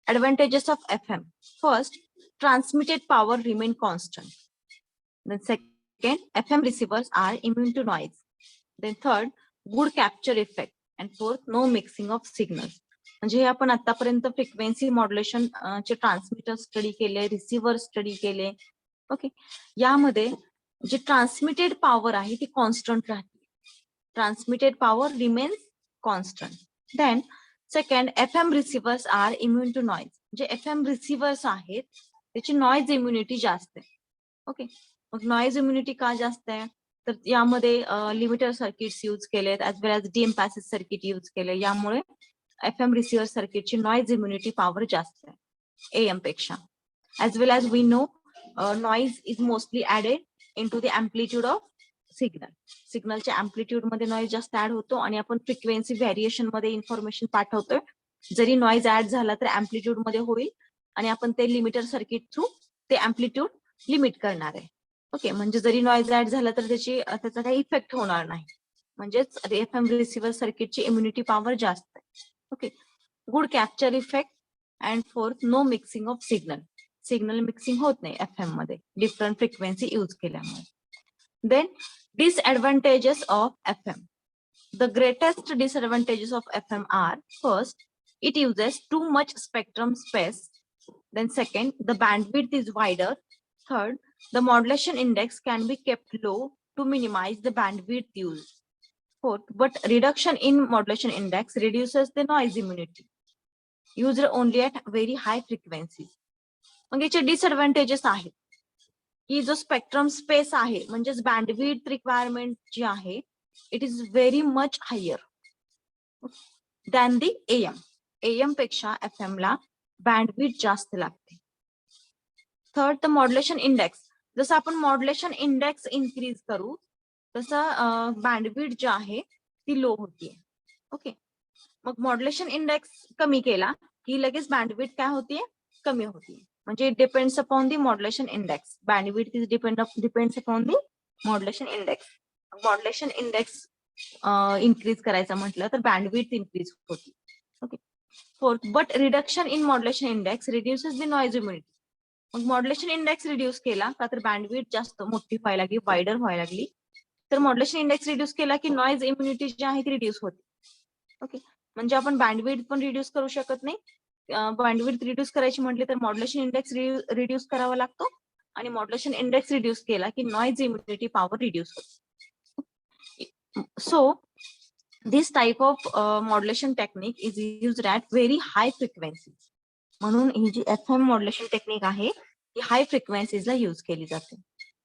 Speaker 1: Advantages of FM. First, transmitted power remain constant. Then second, FM receivers are immune to noise. Then third, good capture effect. And fourth, no mixing of signals. म्हणजे आपण आतापर्यंत frequency modulation चे transmitter study केले, receiver study केले. Okay, यामध्ये जी transmitted power आहे ती कॉन्स्टंट राहते. Transmitted power remains constant. Then second, FM receivers are immune to noise. जे एफएम रिसिव्हर्स आहेत त्याची नॉइज इम्युनिटी जास्त आहे. ओके, मग नॉइज इम्युनिटी का जास्त आहे? तर यामध्ये लिमिटर सर्किट्स यूज केलेत, as well as deemphasis circuit use केले. यामुळे एफएम रिसिव्हर सर्किटची नॉइज इम्युनिटी पॉवर जास्त आहे एएम पेक्षा. As well as we know noise is mostly added into the amplitude of signal. सिग्नलच्या अँप्लिट्यूड मध्ये noise जास्त ऍड होतो आणि आपण फ्रिक्वेन्सी व्हेरिएशन मध्ये इन्फॉर्मेशन पाठवतोय. जरी नॉइज ऍड झाला तर अँप्लिट्यूड मध्ये होईल आणि आपण ते लिमिटर सर्किट थ्रू ते अँप्लिट्यूड लिमिट करणार आहे. ओके, म्हणजे जरी नॉइज ऍड झाला तर त्याचा काही इफेक्ट होणार नाही. म्हणजेच एफएम रिसिव्हर सर्किटची इम्युनिटी पॉवर जास्त आहे. Okay, good capture effect. And fourth, no mixing of signal. Signal mixing होत नाही एफएम मध्ये डिफरंट फ्रिक्वेन्सी यूज केल्यामुळे. Then disadvantages of FM. The greatest disadvantages of FM are: first, it uses too much spectrum space. Then second, the bandwidth is wider. Third, the modulation index can be kept low to minimize the bandwidth use. Fourth, but reduction in modulation index reduces the noise immunity used only at very high frequencies. मग याचे disadvantages आहेत की जो spectrum space आहे म्हणजेच bandwidth requirement जी आहे it is very much higher than the AM. AM पेक्षा एफएम ला बँडविड्थ जास्त लागते. Third, the modulation index. जसं आपण मॉड्युलेशन इंडेक्स इन्क्रीज करू तसं बँडविड्थ जी आहे ती लो होतीये. ओके, मग मॉड्युलेशन इंडेक्स कमी केला की लगेच बँडविड्थ काय होतीये? कमी होतीये. म्हणजे it depends upon the modulation index. Bandwidth is depends upon the modulation index. Modulation index increase करायचं म्हटलं तर बँडविड्थ इन्क्रीज होती. Okay, fourth, but reduction in modulation index reduces the noise immunity. मग मॉड्युलेशन इंडेक्स रिड्यूस केला का तर bandwidth जास्त मोठी व्हायला लागली, वायडर व्हायला लागली. तर मॉड्युलेशन इंडेक्स रिड्यूस केला की नॉइज इम्युनिटी जी आहे ती रिड्यूस होते. ओके, म्हणजे आपण बँडविड्थ पण रिड्यूस करू शकत नाही. बँडविड्थ रिड्यूस करायची म्हटली तर मॉड्युलेशन इंडेक्स रिड्यूस करावा लागतो आणि मॉड्युलेशन इंडेक्स रिड्यूस केला की नॉइज इम्युनिटी पॉवर रिड्यूस होते. So this type of modulation technique is used at very high frequency. म्हणून ही जी एफएम मॉड्युलेशन टेक्निक आहे ही हाय फ्रिक्वेन्सीजला यूज केली जाते.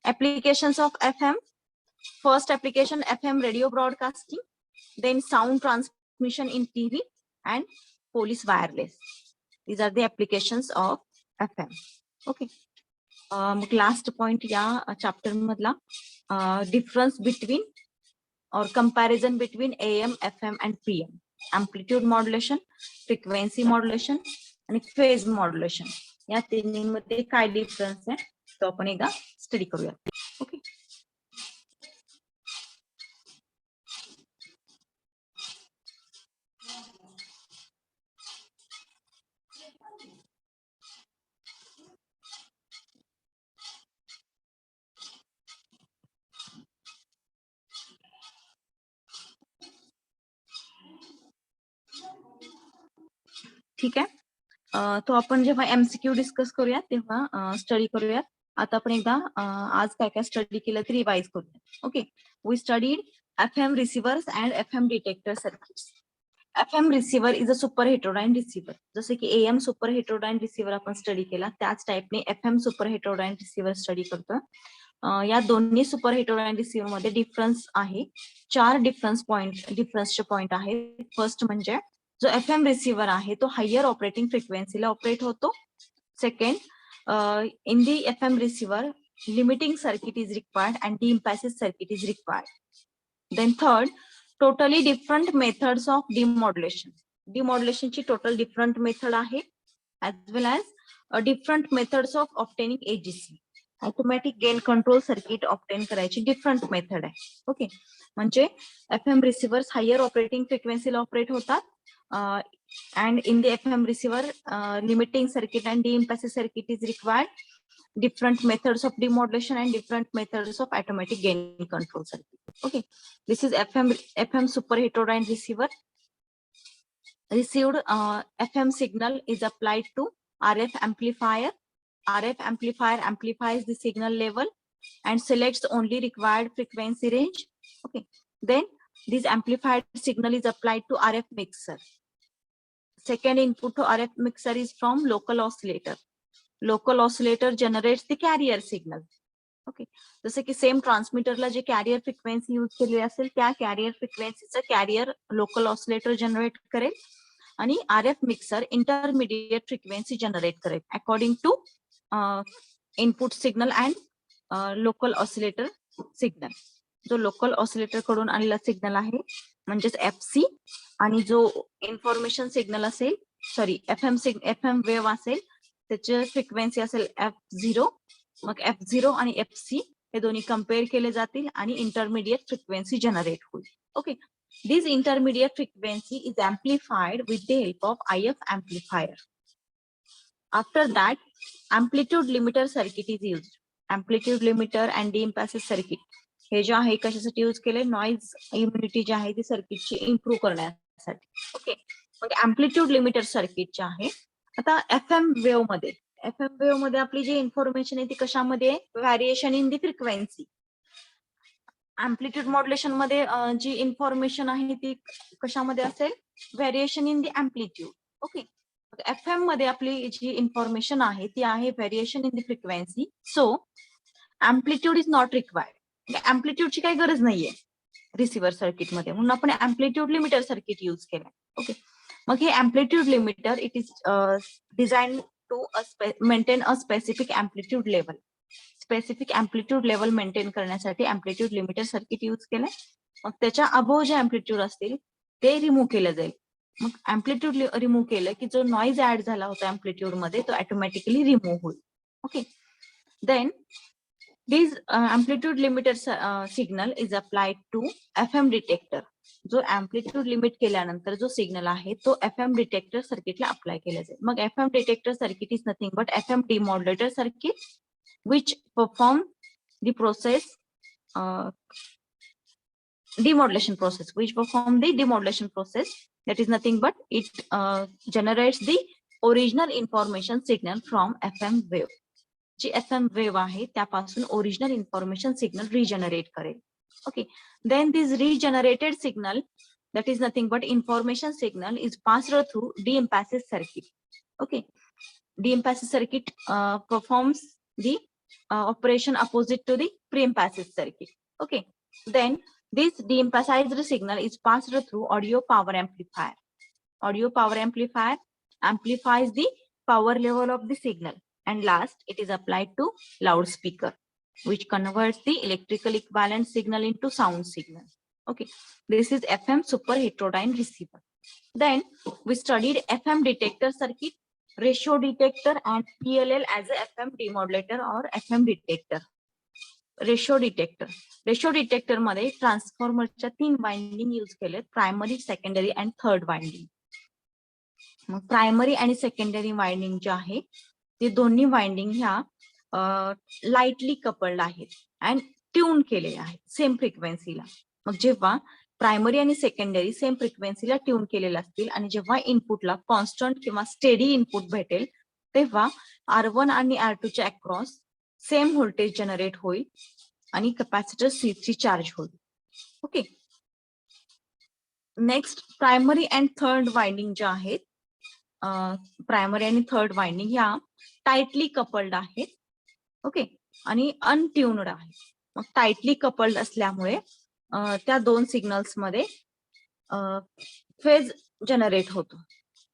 Speaker 1: Applications of FM. First application FM radio broadcasting, then sound transmission in TV and police wireless. These are the applications of FM. Okay. मग last point या चॅप्टर मधला difference between और comparison between AM, FM and PM. Amplitude modulation, frequency modulation आणि phase modulation या तिन्हीमध्ये काय difference आहे तो आपण एकदा स्टडी करूया. ओके. ठीक आहे. तो आपण जेव्हा MCQ डिस्कस करूया तेव्हा स्टडी करूया. आता आपण एकदा आज काय काय स्टडी केलं ते रिवाइज करूया. Okay. We studied FM receivers and FM detector circuits. FM receiver is a super heterodyne receiver. जसे की AM सुपर हेटेरोडाईन रिसिव्हर आपण स्टडी केला त्याच टाइपने FM super heterodyne receiver study करतोय. या दोन्ही सुपर हेटेरोडाईन रिसिव्हर मध्ये डिफरन्स आहे. 4 डिफरन्सचे पॉइंट आहेत. फर्स्ट म्हणजे जो FM रिसिव्हर आहे तो हायर ऑपरेटिंग फ्रिक्वेन्सीला ऑपरेट होतो. Second, in the FM receiver limiting circuit is required and deemphasis circuit is required. Then third, totally different methods of demodulation. डिमॉड्युलेशनची टोटल डिफरंट मेथड आहे as well as different methods of obtaining AGC. Automatic gain control circuit obtain करायची different method आहे. Okay. म्हणजे FM receivers higher operating फ्रिक्वेन्सीला operate होतात. And in the FM receiver, limiting circuit and de-emphasis circuit is required. Different methods of demodulation and different methods of automatic gain control circuit. Okay, this is FM super heterodyne receiver. Received FM signal is applied to RF amplifier. RF amplifier amplifies the signal level and selects only required frequency range. Okay, then this amplified signal is applied to RF mixer. Second input to RF mixer is from local oscillator. Local oscillator generates the carrier signal. Okay. जसे की same ट्रान्समीटरला जे carrier frequency use केलेली असेल त्या carrier फ्रिक्वेन्सीचं carrier local oscillator generate करेल आणि RF mixer intermediate frequency generate करेल according to input signal and local oscillator signal. जो लोकल ऑसिलेटर कडून आलेला सिग्नल आहे म्हणजेच FC आणि जो इन्फॉर्मेशन सिग्नल असेल सॉरी FM वेव्ह असेल त्याची फ्रिक्वेन्सी असेल F0. मग F0 आणि FC हे दोन्ही कंपेअर केले जातील आणि इंटरमिडिएट फ्रिक्वेन्सी जनरेट होईल. Okay. This intermediate frequency is amplified with the help of IF amplifier. After that amplitude limiter circuit is used. Amplitude limiter and deemphasis circuit हे जे आहे कशासाठी यूज केले नॉइज इम्युनिटी जी आहे ती सर्किटची इम्प्रूव्ह करण्यासाठी. ओके. मग एम्प्लिट्यूड लिमिटर सर्किट जे आहे आता FM वेव्ह मध्ये आपली जी इन्फॉर्मेशन आहे ती कशामध्ये variation in the frequency. Amplitude modulation मध्ये जी इन्फॉर्मेशन आहे ती कशामध्ये असेल variation in the amplitude. Okay. FM मध्ये आपली जी इन्फॉर्मेशन आहे ती आहे variation in the frequency. So amplitude is not required. एम्प्लिट्यूडची काही गरज नाहीये रिसिव्हर सर्किट मध्ये म्हणून आपण एम्प्लिट्यूड लिमिटर सर्किट यूज केलं. ओके. मग हे amplitude limiter it is design to maintain a specific amplitude level. Specific amplitude level maintain करण्यासाठी एम्प्लिट्यूड लिमिटर सर्किट यूज केलंय. मग त्याच्या अबोव जे एम्प्लिट्यूड असतील ते रिमूव्ह केलं जाईल. मग एम्प्लिट्यूड रिमूव्ह केलं की जो नॉइज ऍड झाला होता एम्प्लिट्यूड मध्ये तो ऑटोमॅटिकली रिमूव्ह होईल. Okay. Then this amplitude limiter signal is applied to FM detector. जो amplitude limit केल्यानंतर जो सिग्नल आहे तो FM डिटेक्टर सर्किटला अप्लाय केला जाईल. मग FM detector circuit is nothing but FM demodulator circuit which perform the process demodulation process which perform the demodulation process. That is nothing but it generates the original information signal from FM wave. जी FM wave आहे त्यापासून original information signal regenerate करेल. Okay. Then this regenerated signal that is nothing but information signal is passed through de-emphasis circuit. Okay. De-emphasis circuit performs the operation opposite to the pre-emphasized circuit. Okay, then this de-emphasized signal is passed through audio power amplifier. Audio power amplifier amplifies the power level of the signal, and last it is applied to loudspeaker, which converts the electrical equivalent signal into sound signal. Okay, this is FM super heterodyne receiver. Then we studied FM detector circuit, ratio detector, and PLL as a FM demodulator or FM detector. Ratio detector मध्ये ट्रान्सफॉर्मरच्या 3 winding use केलेत, primary, secondary and third winding. मग primary आणि secondary winding जे आहे ते दोन्ही winding ह्या लाईटली कपल्ड आहेत अँड ट्यून केलेले आहेत सेम फ्रिक्वेन्सीला. मग जेव्हा प्रायमरी आणि सेकंडरी सेम फ्रिक्वेन्सीला ट्यून केलेले असतील आणि जेव्हा इनपुटला कॉन्स्टंट किंवा स्टेडी इनपुट भेटेल तेव्हा R1 आणि R2 च्या अक्रॉस सेम व्होल्टेज जनरेट होईल आणि कॅपॅसिटर C3 चार्ज होईल. Okay, next primary and third winding जे आहेत, प्रायमरी आणि थर्ड वाइंडिंग ह्या टाइटली कपल्ड आहेत. ओके, आणि अनट्यून्ड आहेत. मग टाइटली कपल्ड असल्यामुळे त्या दोन सिग्नल्स मध्ये फेज जनरेट होतो.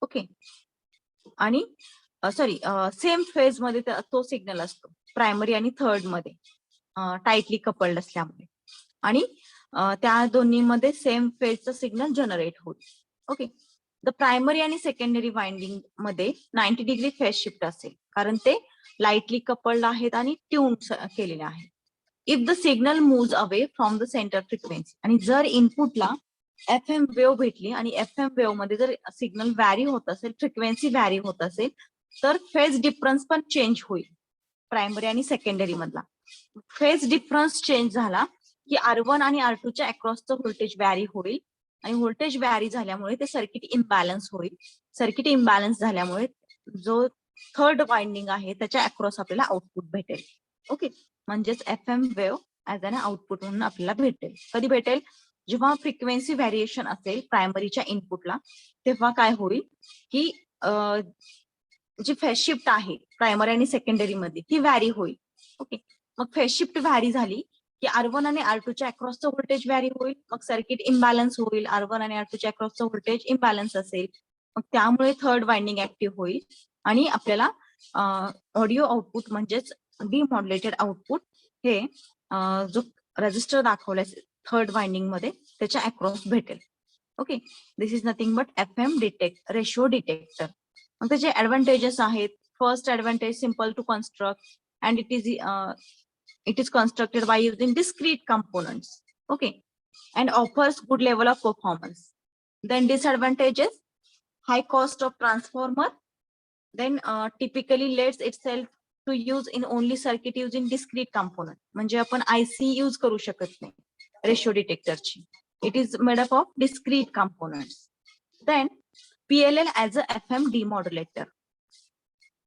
Speaker 1: ओके, आणि सॉरी सेम फेज मध्ये तो सिग्नल असतो प्रायमरी आणि थर्ड मध्ये टाइटली कपल्ड असल्यामुळे, आणि त्या दोन्ही मध्ये सेम फेजचा सिग्नल जनरेट होईल. ओके, द प्रायमरी आणि सेकंडरी वाइंडिंग मध्ये 90 डिग्री फेज शिफ्ट असेल कारण ते लाईटली कपल्ड आहेत आणि ट्यून केलेले आहेत. If the signal moves away from the centre frequency, आणि जर इनपुटला FM वेव्ह भेटली आणि FM वेव्ह मध्ये जर सिग्नल व्हॅरी होत असेल, फ्रिक्वेन्सी व्हॅरी होत असेल, तर फेज डिफरन्स पण चेंज होईल. प्रायमरी आणि सेकंडरी मधला फेज डिफरन्स चेंज झाला की R1 आणि R2 च्या अक्रॉसचं व्होल्टेज व्हॅरी होईल, आणि व्होल्टेज व्हॅरी झाल्यामुळे ते सर्किट इम्बॅलन्स होईल. सर्किट इम्बॅलन्स झाल्यामुळे जो थर्ड वाइंडिंग आहे त्याच्या अक्रॉस आपल्याला आउटपुट भेटेल. ओके, म्हणजेच FM wave as an output म्हणून आपल्याला भेटेल. कधी भेटेल? जेव्हा फ्रिक्वेन्सी व्हॅरिएशन असेल प्रायमरीच्या इनपुटला, तेव्हा काय होईल की जी फेज शिफ्ट आहे प्रायमरी आणि सेकंडरी मध्ये ती व्हॅरी होईल. ओके, मग फेज शिफ्ट व्हॅरी झाली की R1 आणि R2 च्या अक्रॉसचं व्होल्टेज व्हॅरी होईल, मग सर्किट इम्बॅलन्स होईल. R1 आणि R2 च्या अक्रॉसचं व्होल्टेज इम्बॅलन्स असेल, मग त्यामुळे थर्ड वाइंडिंग ऍक्टिव्ह होईल आणि आपल्याला ऑडिओ आउटपुट म्हणजेच डिमॉड्युलेटेड आउटपुट हे जो रेजिस्टर दाखवलाय थर्ड वाइंडिंग मध्ये त्याच्या अक्रॉस भेटेल. Okay, this is nothing but FM ratio detector. मग त्याचे ऍडव्हान्टेजेस आहेत. First advantage, simple to construct and it is constructed by using discrete components. Okay, and offers good level of performance. Then disadvantages, high cost of transformer, then typically lets itself to use in only circuit using discrete component. म्हणजे आपण IC use करू शकत नाही ratio डिटेक्टरची. It is made up of discrete components. Then PLL as a FM demodulator,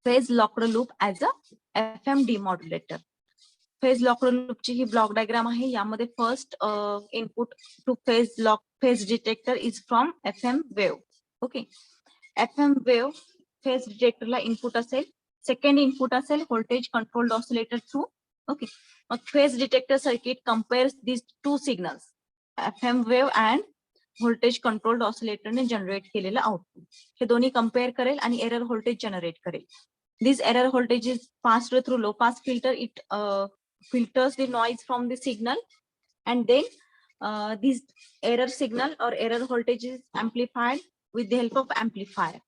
Speaker 1: phase locked loop as a FM demodulator. Phase lock लूपची ही block diagram आहे. यामध्ये first input to phase detector is from FM wave. Okay, FM wave phase डिटेक्टरला input असेल, second input असेल voltage controlled oscillator through. Okay, मग phase detector circuit compares this two signals, FM wave and voltage controlled ऑसिलेटरने generate केलेलं output, हे दोन्ही compare करेल आणि एरर व्होल्टेज जनरेट करेल. This error voltage is passed through low pass filter. It filters the noise from the signal, and then this error signal or error voltage is amplified with the help of amplifier,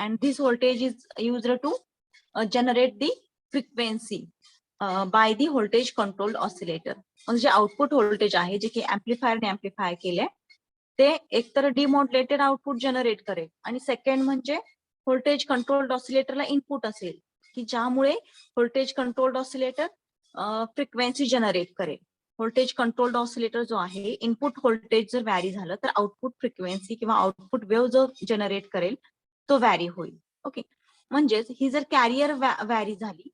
Speaker 1: and this voltage is used to generate the frequency by the voltage controlled oscillator. म्हणजे output voltage आहे जे की एम्प्लिफायरने amplify केले ते एकतर डिमॉड्युलेटेड output generate करेल, आणि second म्हणजे व्होल्टेज कंट्रोल्ड ऑसिलेटरला इनपुट असेल की ज्यामुळे voltage controlled oscillator frequency generate करेल. व्होल्टेज कंट्रोल्ड ऑसिलेटर जो आहे, इनपुट व्होल्टेज जर व्हॅरी झालं तर आउटपुट फ्रिक्वेन्सी किंवा आउटपुट वेव्ह जो जनरेट करेल तो व्हॅरी होईल. ओके, म्हणजेच ही जर कॅरियर व्हॅरी झाली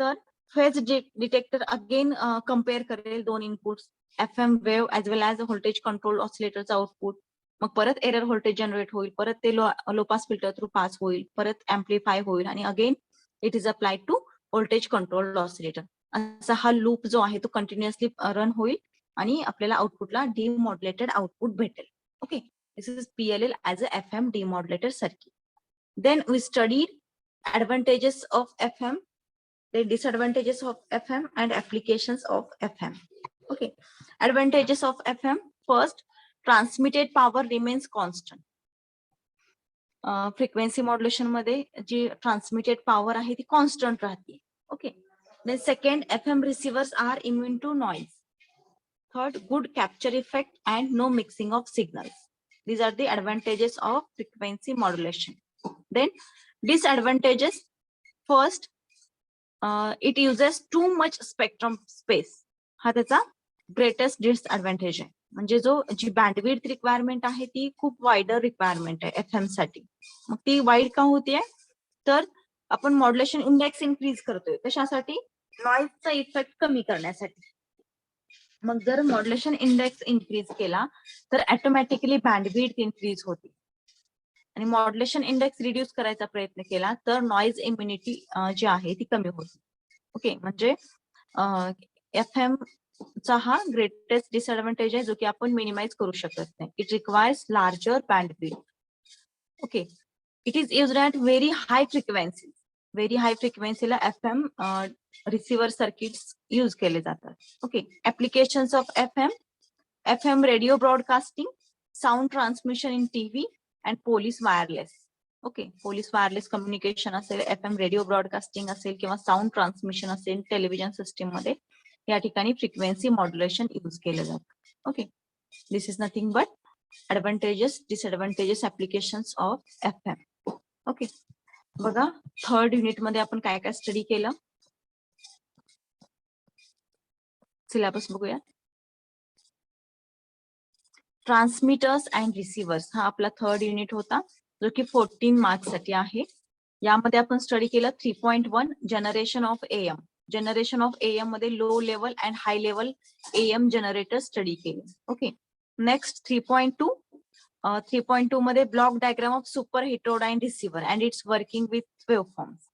Speaker 1: तर फेज डिटेक्टर अगेन कम्पेअर करेल दोन inputs, FM wave as well as voltage controlled ऑसिलेटरचा आउटपुट. मग परत एरर व्होल्टेज जनरेट होईल, परत ते low pass filter through pass होईल, परत एम्प्लिफाय होईल, आणि again it is applied to voltage controlled oscillator. असा हा लूप जो आहे तो कंटिन्युअसली रन होईल आणि आपल्याला आउटपुटला डिमॉड्युलेटेड आउटपुट भेटेल. Okay, this is PLL as a FM demodulator circuit. Then we studied advantages of FM, the disadvantages of FM and applications of FM. Okay, advantages of FM. First, transmitted power remains constant. Frequency modulation मध्ये जी transmitted power आहे ती constant राहते. Okay, then second, FM receivers are immune to noise. Third, good capture effect and no mixing of signals. These are the advantages of frequency modulation. Then disadvantages. First, it uses too much spectrum space. हा त्याचा greatest disadvantage आहे. म्हणजे जी bandwidth requirement आहे ती खूप wider requirement आहे FM साठी. मग ती वाईड का होतीये, तर आपण मॉड्युलेशन इंडेक्स इन्क्रीज करतोय कशासाठी, नॉइजचा इफेक्ट कमी करण्यासाठी. मग जर मॉड्युलेशन इंडेक्स इन्क्रीज केला तर ऑटोमॅटिकली बँडविड्थ इन्क्रीज होते आणि मॉड्युलेशन इंडेक्स रिड्यूस करायचा प्रयत्न केला तर नॉइज इम्युनिटी जी आहे ती कमी होते. ओके, म्हणजे FM चा हा ग्रेटेस्ट डिसएडव्हान्टेज आहे जो की आपण मिनिमाइज करू शकत नाही. It requires larger bandwidth. Okay, it is used at very high frequency. Very high फ्रिक्वेन्सीला FM रिसिव्हर सर्किट्स यूज केले जातात. Okay, applications of FM radio broadcasting, sound transmission in TV and police wireless. Okay, police wireless communication असेल, FM radio broadcasting असेल किंवा sound transmission असेल television system मध्ये या ठिकाणी फ्रिक्वेन्सी मॉड्युलेशन यूज केलं जातं. Okay, this is nothing but advantages disadvantages applications of FM. Okay, बघा थर्ड युनिट मध्ये आपण काय काय स्टडी केलं, सिलेबस बघूया. ट्रान्समीटर्स अँड रिसिव्हर्स हा आपला थर्ड युनिट होता जो की 14 मार्क्स साठी आहे. यामध्ये आपण स्टडी केलं 3.1 generation of AM. Generation of AM मध्ये low level and high level AM generator study केले. Okay, next 3.2. 3.2 मध्ये block diagram of super heterodyne receiver and its working with waveforms.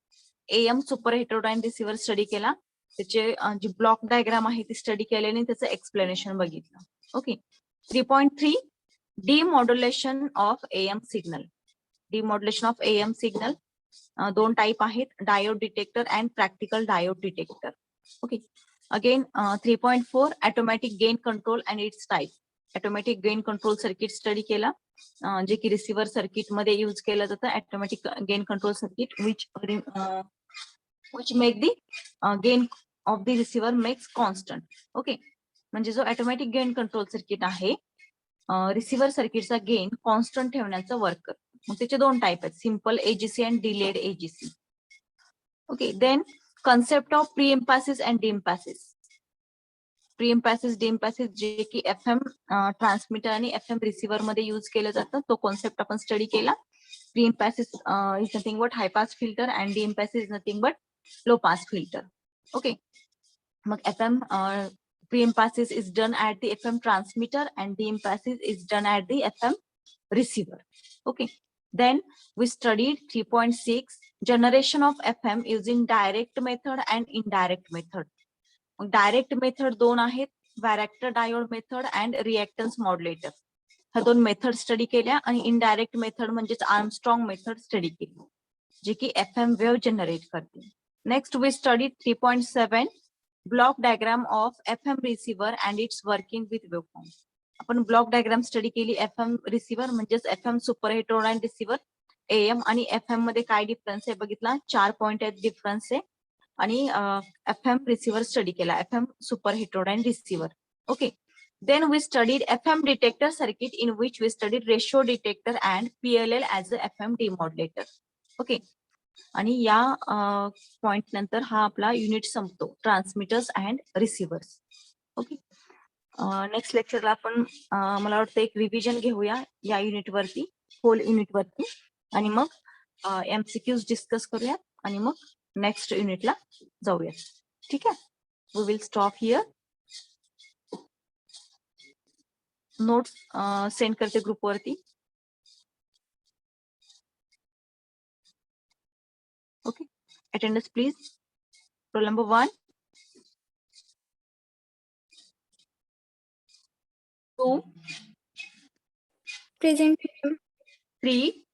Speaker 1: AM super heterodyne receiver study केला, त्याचे जी block diagram आहे ती study केली आणि त्याचं एक्सप्लेनेशन बघितलं. Okay, 3.3 demodulation of AM signal. Demodulation of AM signal दोन टाइप आहेत, diode detector and practical diode detector. Okay, again 3.4 automatic gain control and its type. Automatic gain control circuit study केला, जे की receiver circuit मध्ये use केलं जातं. Automatic gain control circuit which make the gain of the receiver makes constant. Okay, म्हणजे जो automatic gain control circuit आहे receiver सर्किटचा गेन कॉन्स्टंट ठेवण्याचं वर्क करतो. मग त्याचे दोन टाइप आहेत, simple AGC and delayed AGC. Okay, then concept of pre emphasis and deemphasis. Pre emphasis deemphasis जे की FM ट्रान्समीटर आणि FM रिसिव्हर मध्ये यूज केलं जातं, तो कॉन्सेप्ट आपण स्टडी केला. Pre emphasis is nothing but high pass filter and deemphasis is nothing but low pass filter. Okay, मग FM pre-emphasis is done at the FM transmitter and de-emphasis is done at the FM receiver. Okay, then we studied 3.6 generation of FM using direct method and indirect method. Direct method दोन आहेत, varactor diode method and reactance modulator. ह्या दोन method study केल्या आणि indirect method म्हणजेच Armstrong method study केली, जे की FM वेव्ह जनरेट करते. Next we study 3.7 block diagram of FM receiver and its working with waveform. आपण ब्लॉक डायग्राम स्टडी केली FM रिसिव्हर म्हणजेच FM super heterodyne receiver. AM आणि FM मध्ये काय डिफरन्स आहे बघितला, 4 पॉइंट आहेत डिफरन्स आहे. आणि FM रिसिव्हर स्टडी केला, FM super heterodyne receiver. Okay, then we studied FM detector circuit in which we studied ratio detector and PLL as a FM demodulator. Okay, आणि या पॉइंट नंतर हा आपला युनिट संपतो, transmitters and receivers. Okay, next लेक्चरला आपण मला वाटतं एक रिव्हिजन घेऊया या युनिट वरती, होल युनिट वरती, आणि मग MCQs डिस्कस करूया आणि मग नेक्स्ट युनिटला जाऊया. ठीक आहे, we will stop here. Notes send करते ग्रुप वरती. Okay, attendance please. Roll number 1, 2,
Speaker 2: Present.
Speaker 1: 3,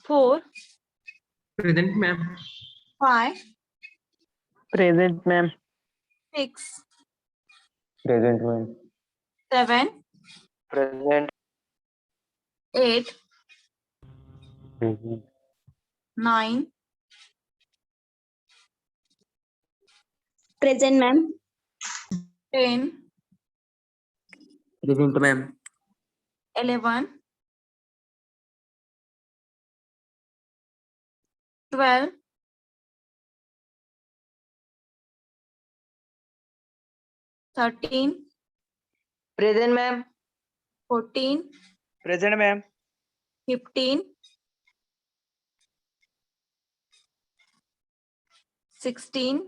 Speaker 1: 4,
Speaker 3: Present, ma'am.
Speaker 1: 5,
Speaker 4: Present, ma'am.
Speaker 1: 6,
Speaker 4: Present, ma'am.
Speaker 1: 7,
Speaker 4: Present.
Speaker 1: 8,
Speaker 4: Present.
Speaker 1: 9,
Speaker 2: Present, ma'am.
Speaker 1: 10,
Speaker 3: Present, ma'am.
Speaker 1: 11, 12, 13,
Speaker 4: Present, ma'am.
Speaker 1: 14,
Speaker 4: Present, ma'am.
Speaker 1: 15, 16,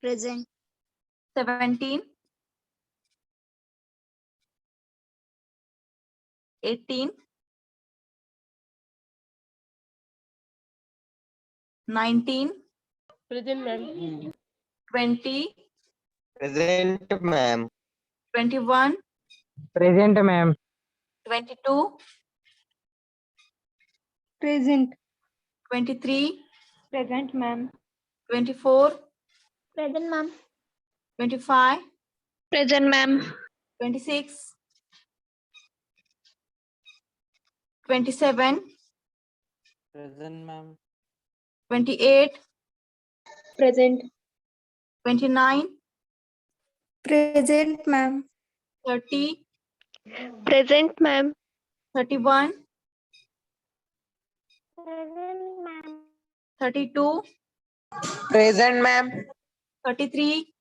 Speaker 2: Present.
Speaker 1: 17, 18, 19,
Speaker 4: Present, ma'am.
Speaker 1: 20,
Speaker 4: Present, ma'am.
Speaker 1: 21,
Speaker 4: Present, ma'am.
Speaker 1: 22,
Speaker 2: Present.
Speaker 1: 23,
Speaker 2: Present, ma'am.
Speaker 1: 24,
Speaker 2: Present, ma'am.
Speaker 1: 25,
Speaker 2: Present, ma'am.
Speaker 1: 26, 27,
Speaker 4: Present, ma'am.
Speaker 1: 28,
Speaker 2: Present.
Speaker 1: 29,
Speaker 2: Present, ma'am.
Speaker 1: 30,
Speaker 2: Present, ma'am.
Speaker 1: 31,
Speaker 2: Present, ma'am.
Speaker 1: 32,
Speaker 4: Present, ma'am.
Speaker 1: 33,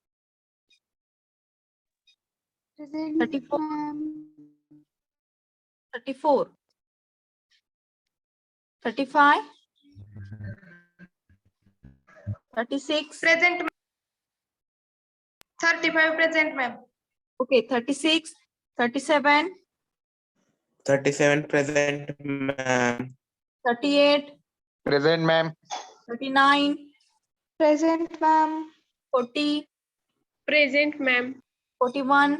Speaker 2: Present,
Speaker 1: 34,
Speaker 2: ma'am.
Speaker 1: 34, 35, 36,
Speaker 2: Present. 35 present, ma'am.
Speaker 1: okay, 36, 37,
Speaker 4: 37, present, ma'am.
Speaker 1: 38,
Speaker 4: Present, ma'am.
Speaker 1: 39,
Speaker 2: Present, ma'am.
Speaker 1: 40,
Speaker 2: Present, ma'am.
Speaker 1: 41,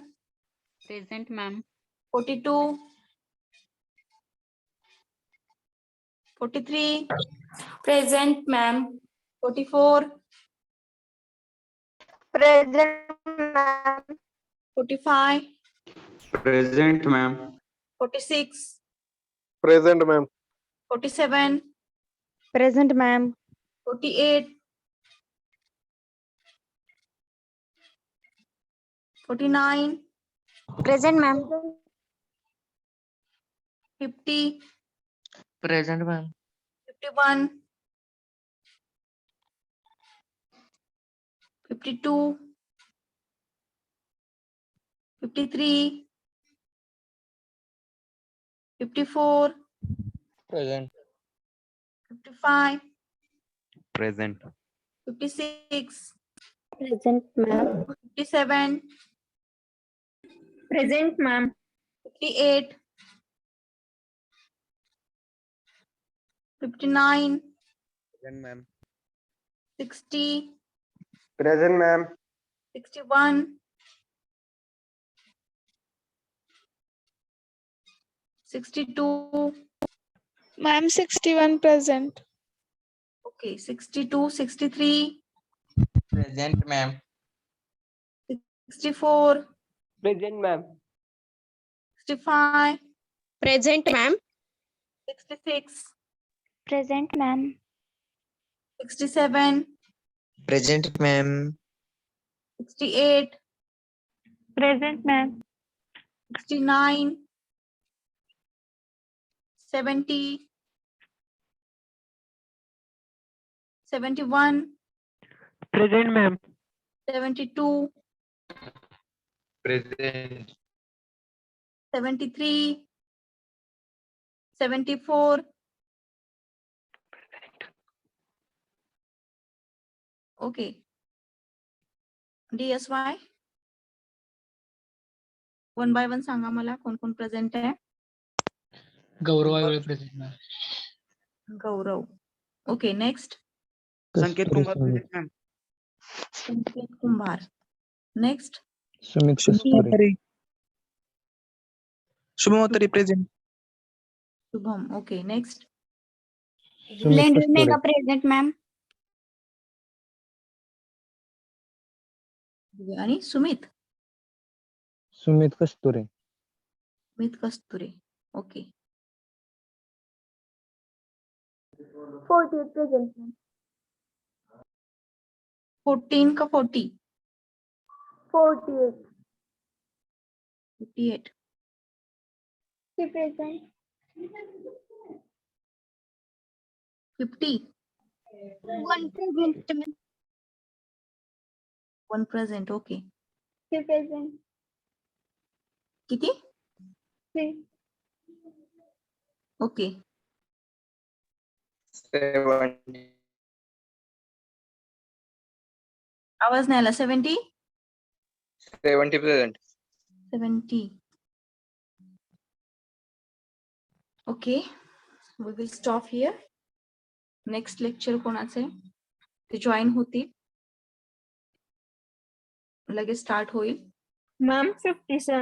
Speaker 2: Present, ma'am.
Speaker 1: 42, 43,
Speaker 2: Present, ma'am.
Speaker 1: 44,
Speaker 2: Present, ma'am.
Speaker 1: 45,
Speaker 4: Present, ma'am.
Speaker 1: 46,
Speaker 4: Present, ma'am.
Speaker 1: 47,
Speaker 2: Present, ma'am.
Speaker 1: 48, 49,
Speaker 2: Present, ma'am.
Speaker 1: 50,
Speaker 4: Present, ma'am.
Speaker 1: 51, 52, 53, 54,
Speaker 4: Present.
Speaker 1: 55,
Speaker 4: Present.
Speaker 1: 56,
Speaker 2: Present, ma'am.
Speaker 1: 57,
Speaker 2: Present, ma'am.
Speaker 1: 58, 59,
Speaker 4: Present, ma'am.
Speaker 1: 60,
Speaker 4: Present, ma'am.
Speaker 1: 61, 62,
Speaker 2: Ma'am, 61 present.
Speaker 1: okay, 62, 63,
Speaker 4: Present, ma'am.
Speaker 1: 64,
Speaker 4: Present, ma'am.
Speaker 1: 65,
Speaker 2: Present, ma'am.
Speaker 1: 66,
Speaker 2: Present, ma'am.
Speaker 1: 67,
Speaker 4: Present, ma'am.
Speaker 1: 68,
Speaker 2: Present, ma'am.
Speaker 1: 69, 70, 71,
Speaker 4: Present, ma'am.
Speaker 1: 72,
Speaker 4: Present.
Speaker 1: 73, 74, okay, DSY, one by one सांगा मला कोण कोण present आहे.
Speaker 3: Gaurav Vele present, ma'am.
Speaker 1: Gaurav, okay next
Speaker 5: Sanket Kumbhar present ma'am.
Speaker 1: Sanket Kumbhar. Next
Speaker 4: Sumit
Speaker 5: Shubham Attari present.
Speaker 1: Shubham. Okay next
Speaker 4: Sumit Kasture
Speaker 2: present ma'am.
Speaker 1: आणि Sumit
Speaker 4: Sumit Kasture
Speaker 1: Sumit Kasture. Okay
Speaker 2: 48 present ma'am.
Speaker 1: 14 का 40?
Speaker 2: 48
Speaker 1: 58.
Speaker 2: present.
Speaker 1: 50.
Speaker 2: 1 present ma'am.
Speaker 1: 1 present. Okay
Speaker 2: present.
Speaker 1: किती?
Speaker 2: 3
Speaker 1: okay
Speaker 4: 70
Speaker 1: आवाज नाही आला. 70.
Speaker 4: present
Speaker 1: 70. Okay we will stop here. Next lecture कोणाचे ते join होतील लगेच स्टार्ट होईल.
Speaker 2: Ma'am 57.